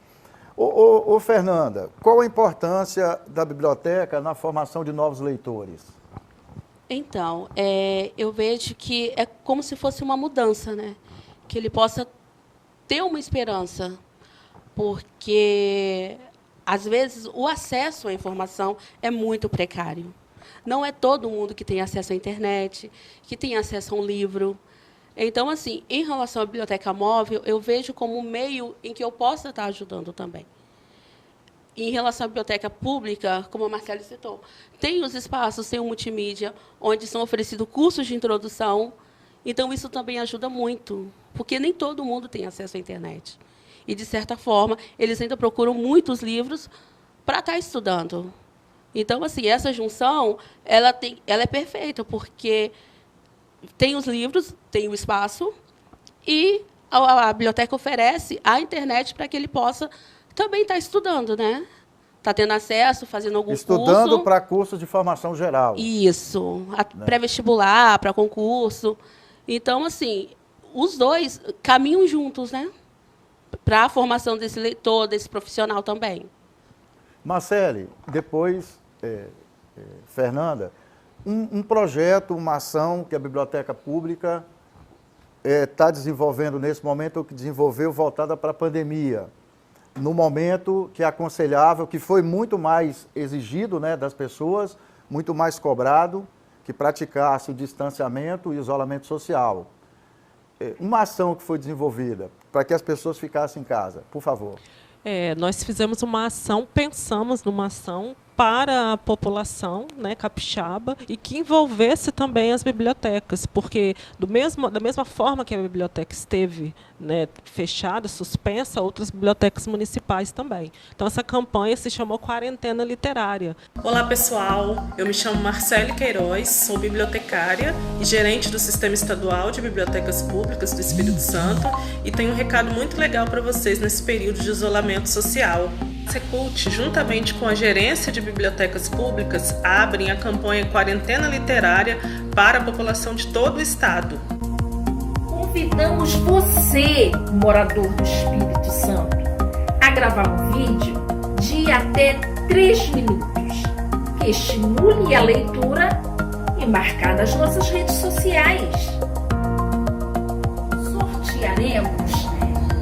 Ô Fernanda, qual a importância da biblioteca na formação de novos leitores? Então, eu vejo que é como se fosse uma mudança, né? que ele possa ter uma esperança, porque, às vezes, o acesso à informação é muito precário. Não é todo mundo que tem acesso à internet, que tem acesso a um livro. Então, assim, em relação à biblioteca móvel, eu vejo como um meio em que eu possa estar ajudando também. Em relação à biblioteca pública, como a Marcele citou, tem os espaços, tem o multimídia, onde são oferecidos cursos de introdução. Então, isso também ajuda muito, porque nem todo mundo tem acesso à internet. E, de certa forma, eles ainda procuram muitos livros para estar estudando. Então, assim, essa junção, ela é perfeita, porque tem os livros, tem o espaço, e a biblioteca oferece a internet para que ele possa também estar estudando, né? Está tendo acesso, fazendo algum curso. Estudando para cursos de formação geral. Isso, né? Pré-vestibular, para concurso. Então, assim, os dois caminham juntos, né? Para a formação desse leitor, desse profissional também. Marcele, depois, Fernanda, um projeto, uma ação que a Biblioteca Pública está desenvolvendo nesse momento, ou que desenvolveu voltada para a pandemia, no momento que é aconselhável, que foi muito mais exigido, né, das pessoas, muito mais cobrado, que praticasse o distanciamento e o isolamento social. Uma ação que foi desenvolvida para que as pessoas ficassem em casa, por favor. Nós fizemos uma ação, pensamos numa ação para a população, né, capixaba, e que envolvesse também as bibliotecas, porque da mesma forma que a biblioteca esteve, né, fechada, suspensa, outras bibliotecas municipais também. Então, essa campanha se chamou Quarentena Literária. Olá, pessoal. Eu me chamo Marcele Queiroz, sou bibliotecária e gerente do Sistema Estadual de Bibliotecas Públicas do Espírito Santo, e tenho um recado muito legal para vocês nesse período de isolamento social. A Secult, juntamente com a Gerência de Bibliotecas Públicas, abrem a campanha Quarentena Literária para a população de todo o estado. Convidamos você, morador do Espírito Santo, a gravar um vídeo de até 3 minutos, que estimule a leitura e marcar nas nossas redes sociais. Sortearemos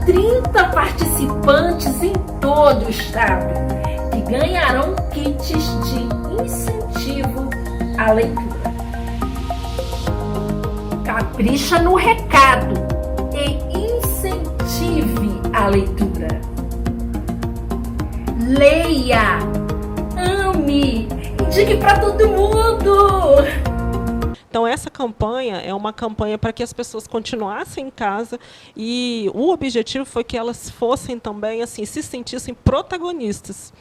30 participantes em todo o estado, que ganharão kits de incentivo à leitura. Capricha no recado e incentive a leitura. Leia, ame, indique para todo mundo. Então, essa campanha é uma campanha para que as pessoas continuassem em casa, e o objetivo foi que elas fossem também, assim, se sentissem protagonistas.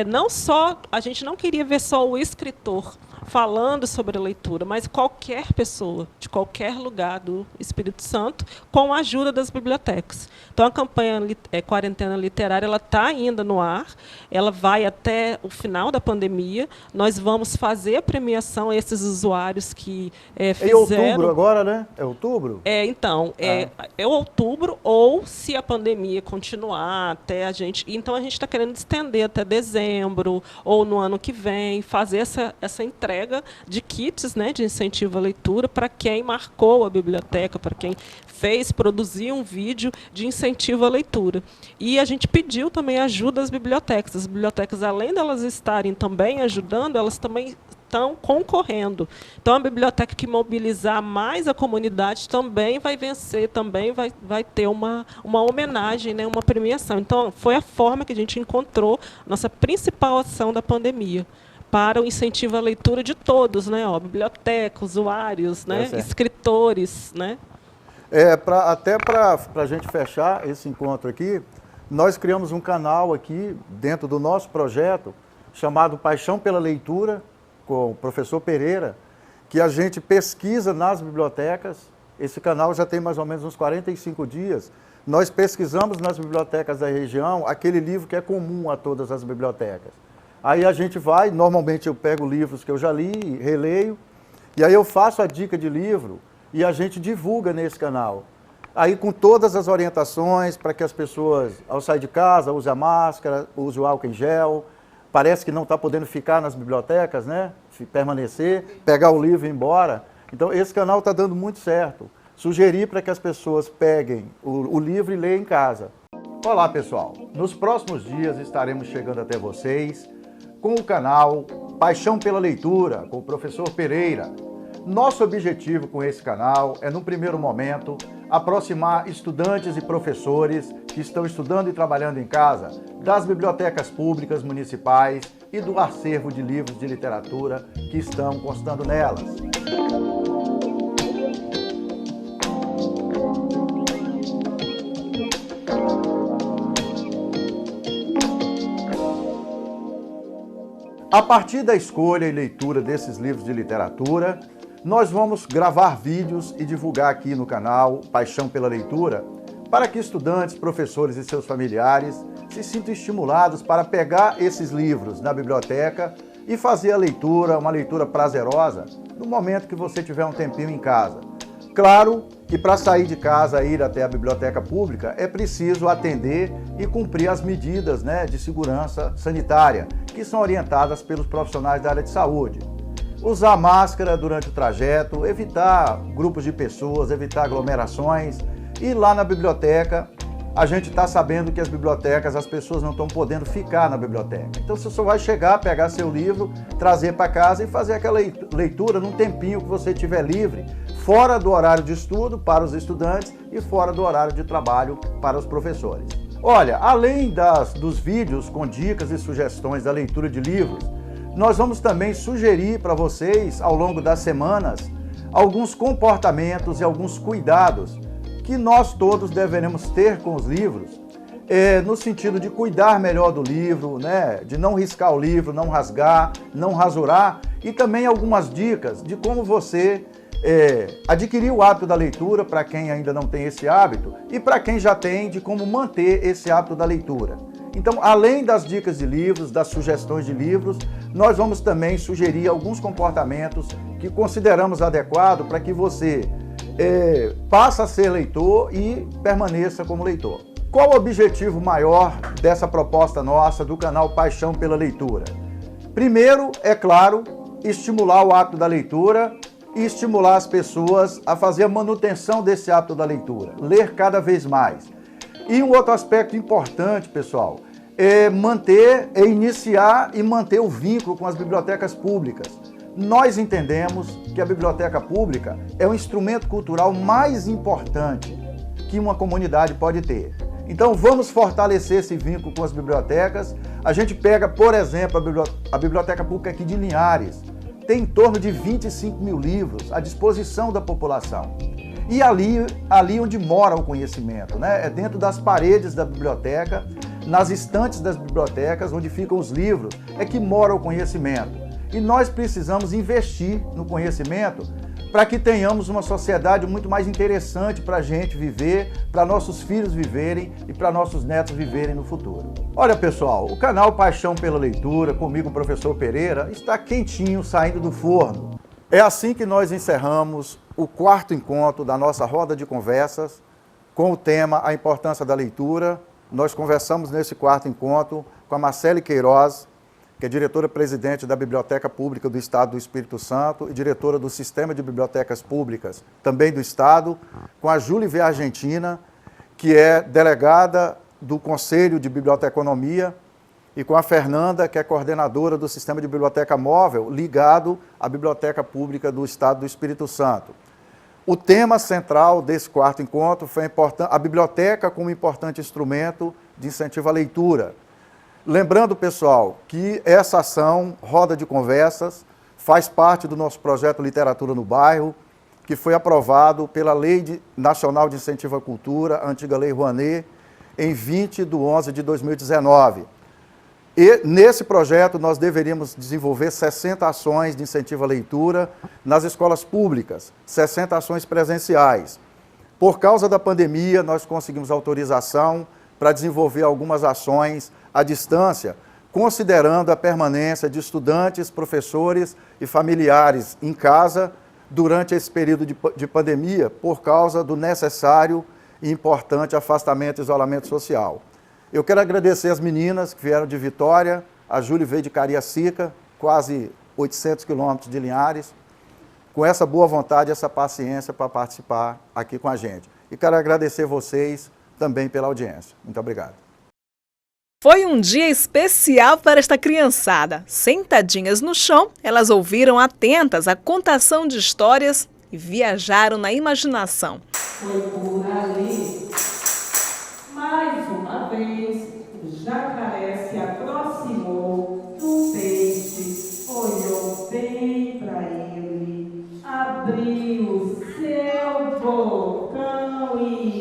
Não só, a gente não queria ver só o escritor falando sobre a leitura, mas qualquer pessoa, de qualquer lugar do Espírito Santo, com a ajuda das bibliotecas. Então, a campanha Quarentena Literária está ainda no ar, ela vai até o final da pandemia. Nós vamos fazer a premiação a esses usuários que fizeram... É em outubro agora, né? É outubro? É outubro, ou se a pandemia continuar até a gente... Então, a gente está querendo estender até dezembro, ou no ano que vem, fazer essa entrega de kits, né, de incentivo à leitura para quem marcou a biblioteca, para quem produziu um vídeo de incentivo à leitura. E a gente pediu também ajuda às bibliotecas. As bibliotecas, além delas estarem também ajudando, elas também estão concorrendo. Então, a biblioteca que mobilizar mais a comunidade também vai vencer, também vai ter uma homenagem, né, uma premiação. Então, foi a forma que a gente encontrou nossa principal ação da pandemia, para o incentivo à leitura de todos, né? Biblioteca, usuários, né? Escritores, né? Até para a gente fechar esse encontro aqui, nós criamos um canal aqui, dentro do nosso projeto, chamado Paixão pela Leitura, com o professor Pereira, que a gente pesquisa nas bibliotecas. Esse canal já tem mais ou menos uns 45 dias. Nós pesquisamos nas bibliotecas da região aquele livro que é comum a todas as bibliotecas. Aí a gente vai, normalmente eu pego livros que eu já li, releio, e aí eu faço a dica de livro e a gente divulga nesse canal. Aí com todas as orientações para que as pessoas, ao sair de casa, usem a máscara, usem o álcool em gel. Parece que não está podendo ficar nas bibliotecas, né? Permanecer, pegar o livro e ir embora. Então esse canal está dando muito certo. sugerir para que as pessoas peguem o livro e leiam em casa. Olá, pessoal! Nos próximos dias estaremos chegando até vocês com o canal Paixão pela Leitura, com o professor Pereira. Nosso objetivo com esse canal é, num primeiro momento, aproximar estudantes e professores que estão estudando e trabalhando em casa das bibliotecas públicas municipais e do acervo de livros de literatura que estão constando nelas. A partir da escolha e leitura desses livros de literatura, nós vamos gravar vídeos e divulgar aqui no canal Paixão pela Leitura, para que estudantes, professores e seus familiares se sintam estimulados para pegar esses livros na biblioteca e fazer a leitura, uma leitura prazerosa, no momento que você tiver um tempinho em casa. Claro que para sair de casa e ir até a biblioteca pública é preciso atender e cumprir as medidas, de segurança sanitária, que são orientadas pelos profissionais da área de saúde. Usar máscara durante o trajeto, evitar grupos de pessoas, evitar aglomerações. E lá na biblioteca, a gente está sabendo que as bibliotecas, as pessoas não estão podendo ficar na biblioteca. Então você só vai chegar, pegar seu livro, trazer para casa e fazer aquela leitura num tempinho que você tiver livre, fora do horário de estudo para os estudantes e fora do horário de trabalho para os professores. Olha, além dos vídeos com dicas e sugestões da leitura de livros, nós vamos também sugerir para vocês, ao longo das semanas, alguns comportamentos e alguns cuidados que nós todos deveremos ter com os livros, no sentido de cuidar melhor do livro, de não riscar o livro, não rasgar, não rasurar, e também algumas dicas de como você adquirir o hábito da leitura para quem ainda não tem esse hábito e para quem já tem, de como manter esse hábito da leitura. Então, além das dicas de livros, das sugestões de livros, nós vamos também sugerir alguns comportamentos que consideramos adequados para que você passe a ser leitor e permaneça como leitor. Qual o objetivo maior dessa proposta nossa do canal Paixão pela Leitura? Primeiro, é claro, estimular o hábito da leitura e estimular as pessoas a fazer a manutenção desse hábito da leitura, ler cada vez mais. E um outro aspecto importante, pessoal, é iniciar e manter o vínculo com as bibliotecas públicas. Nós entendemos que a biblioteca pública é o instrumento cultural mais importante que uma comunidade pode ter. Então vamos fortalecer esse vínculo com as bibliotecas. A gente pega, por exemplo, a Biblioteca Pública aqui de Linhares. Tem em torno de 25 mil livros à disposição da população. E ali onde mora o conhecimento, é dentro das paredes da biblioteca, nas estantes das bibliotecas, onde ficam os livros, é que mora o conhecimento. E nós precisamos investir no conhecimento para que tenhamos uma sociedade muito mais interessante para a gente viver, para nossos filhos viverem e para nossos netos viverem no futuro. Olha, pessoal, o canal Paixão pela Leitura, comigo, o professor Pereira, está quentinho, saindo do forno. É assim que nós encerramos o 4º encontro da nossa roda de conversas com o tema A Importância da Leitura. Nós conversamos nesse 4º encontro com a Marcele Queiroz, que é diretora-presidente da Biblioteca Pública do Estado do Espírito Santo e diretora do Sistema de Bibliotecas Públicas, também do Estado, com a Júlia V. Argentina, que é delegada do Conselho de Biblioteconomia, e com a Fernanda, que é coordenadora do Sistema de Biblioteca Móvel, ligado à Biblioteca Pública do Estado do Espírito Santo. O tema central desse 4º encontro foi a biblioteca como importante instrumento de incentivo à leitura. Lembrando, pessoal, que essa ação, Roda de Conversas, faz parte do nosso projeto Literatura no Bairro, que foi aprovado pela Lei Nacional de Incentivo à Cultura, a antiga Lei Rouanet, em 20/11/2019. E nesse projeto nós deveríamos desenvolver 60 ações de incentivo à leitura nas escolas públicas, 60 ações presenciais. Por causa da pandemia, nós conseguimos autorização para desenvolver algumas ações à distância, considerando a permanência de estudantes, professores e familiares em casa durante esse período de pandemia, por causa do necessário e importante afastamento e isolamento social. Eu quero agradecer as meninas que vieram de Vitória, a Júlia veio de Cariacica, quase 800 quilômetros de Linhares, com essa boa vontade, essa paciência para participar aqui com a gente. E quero agradecer vocês também pela audiência. Muito obrigado. Foi um dia especial para esta criançada. Sentadinhas no chão, elas ouviram atentas a contação de histórias e viajaram na imaginação. Foi por ali. Mais uma vez, o jacaré se aproximou do peixe, olhou bem para ele, abriu o seu bocão e...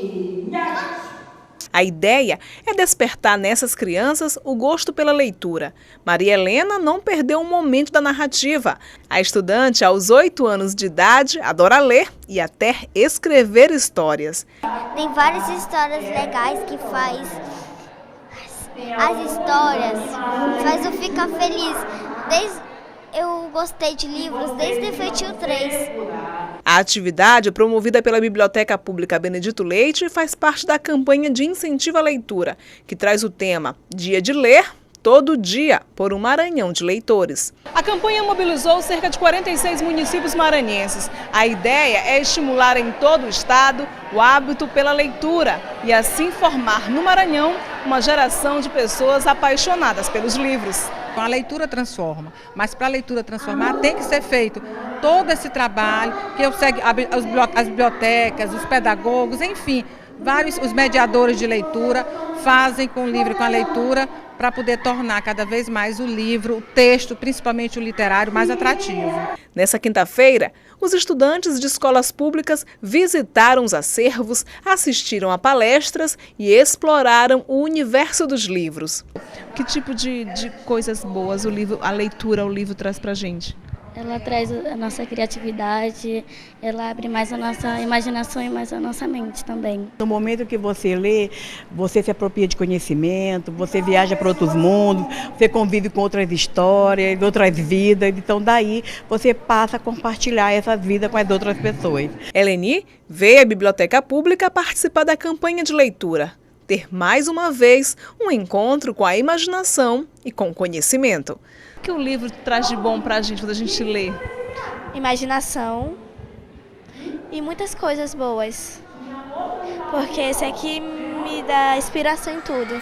A ideia é despertar nessas crianças o gosto pela leitura. Maria Helena não perdeu um momento da narrativa. A estudante, aos 8 anos de idade, adora ler e até escrever histórias. Tem várias histórias legais que faz as histórias, faz eu ficar feliz. Eu gostei de livros desde Efeitio 3. A atividade, promovida pela Biblioteca Pública Benedito Leite, faz parte da campanha de incentivo à leitura, que traz o tema Dia de Ler, todo dia, por um Maranhão de leitores. A campanha mobilizou cerca de 46 municípios maranhenses. A ideia é estimular em todo o estado o hábito pela leitura e assim formar no Maranhão uma geração de pessoas apaixonadas pelos livros. A leitura transforma, mas para a leitura transformar tem que ser feito todo esse trabalho que as bibliotecas, os pedagogos, enfim, os mediadores de leitura fazem com o livro e com a leitura para poder tornar cada vez mais o livro, o texto, principalmente o literário, mais atrativo. Nessa quinta-feira, os estudantes de escolas públicas visitaram os acervos, assistiram a palestras e exploraram o universo dos livros. Que tipo de coisas boas a leitura, o livro traz para a gente? Ela traz a nossa criatividade, ela abre mais a nossa imaginação e mais a nossa mente também. No momento que você lê, você se apropria de conhecimento, você viaja para outros mundos, você convive com outras histórias, outras vidas, então daí você passa a compartilhar essas vidas com as outras pessoas. Eleni veio à Biblioteca Pública participar da campanha de leitura, ter mais uma vez um encontro com a imaginação e com o conhecimento. O que o livro traz de bom para a gente quando a gente lê? Imaginação e muitas coisas boas, porque esse aqui me dá inspiração em tudo.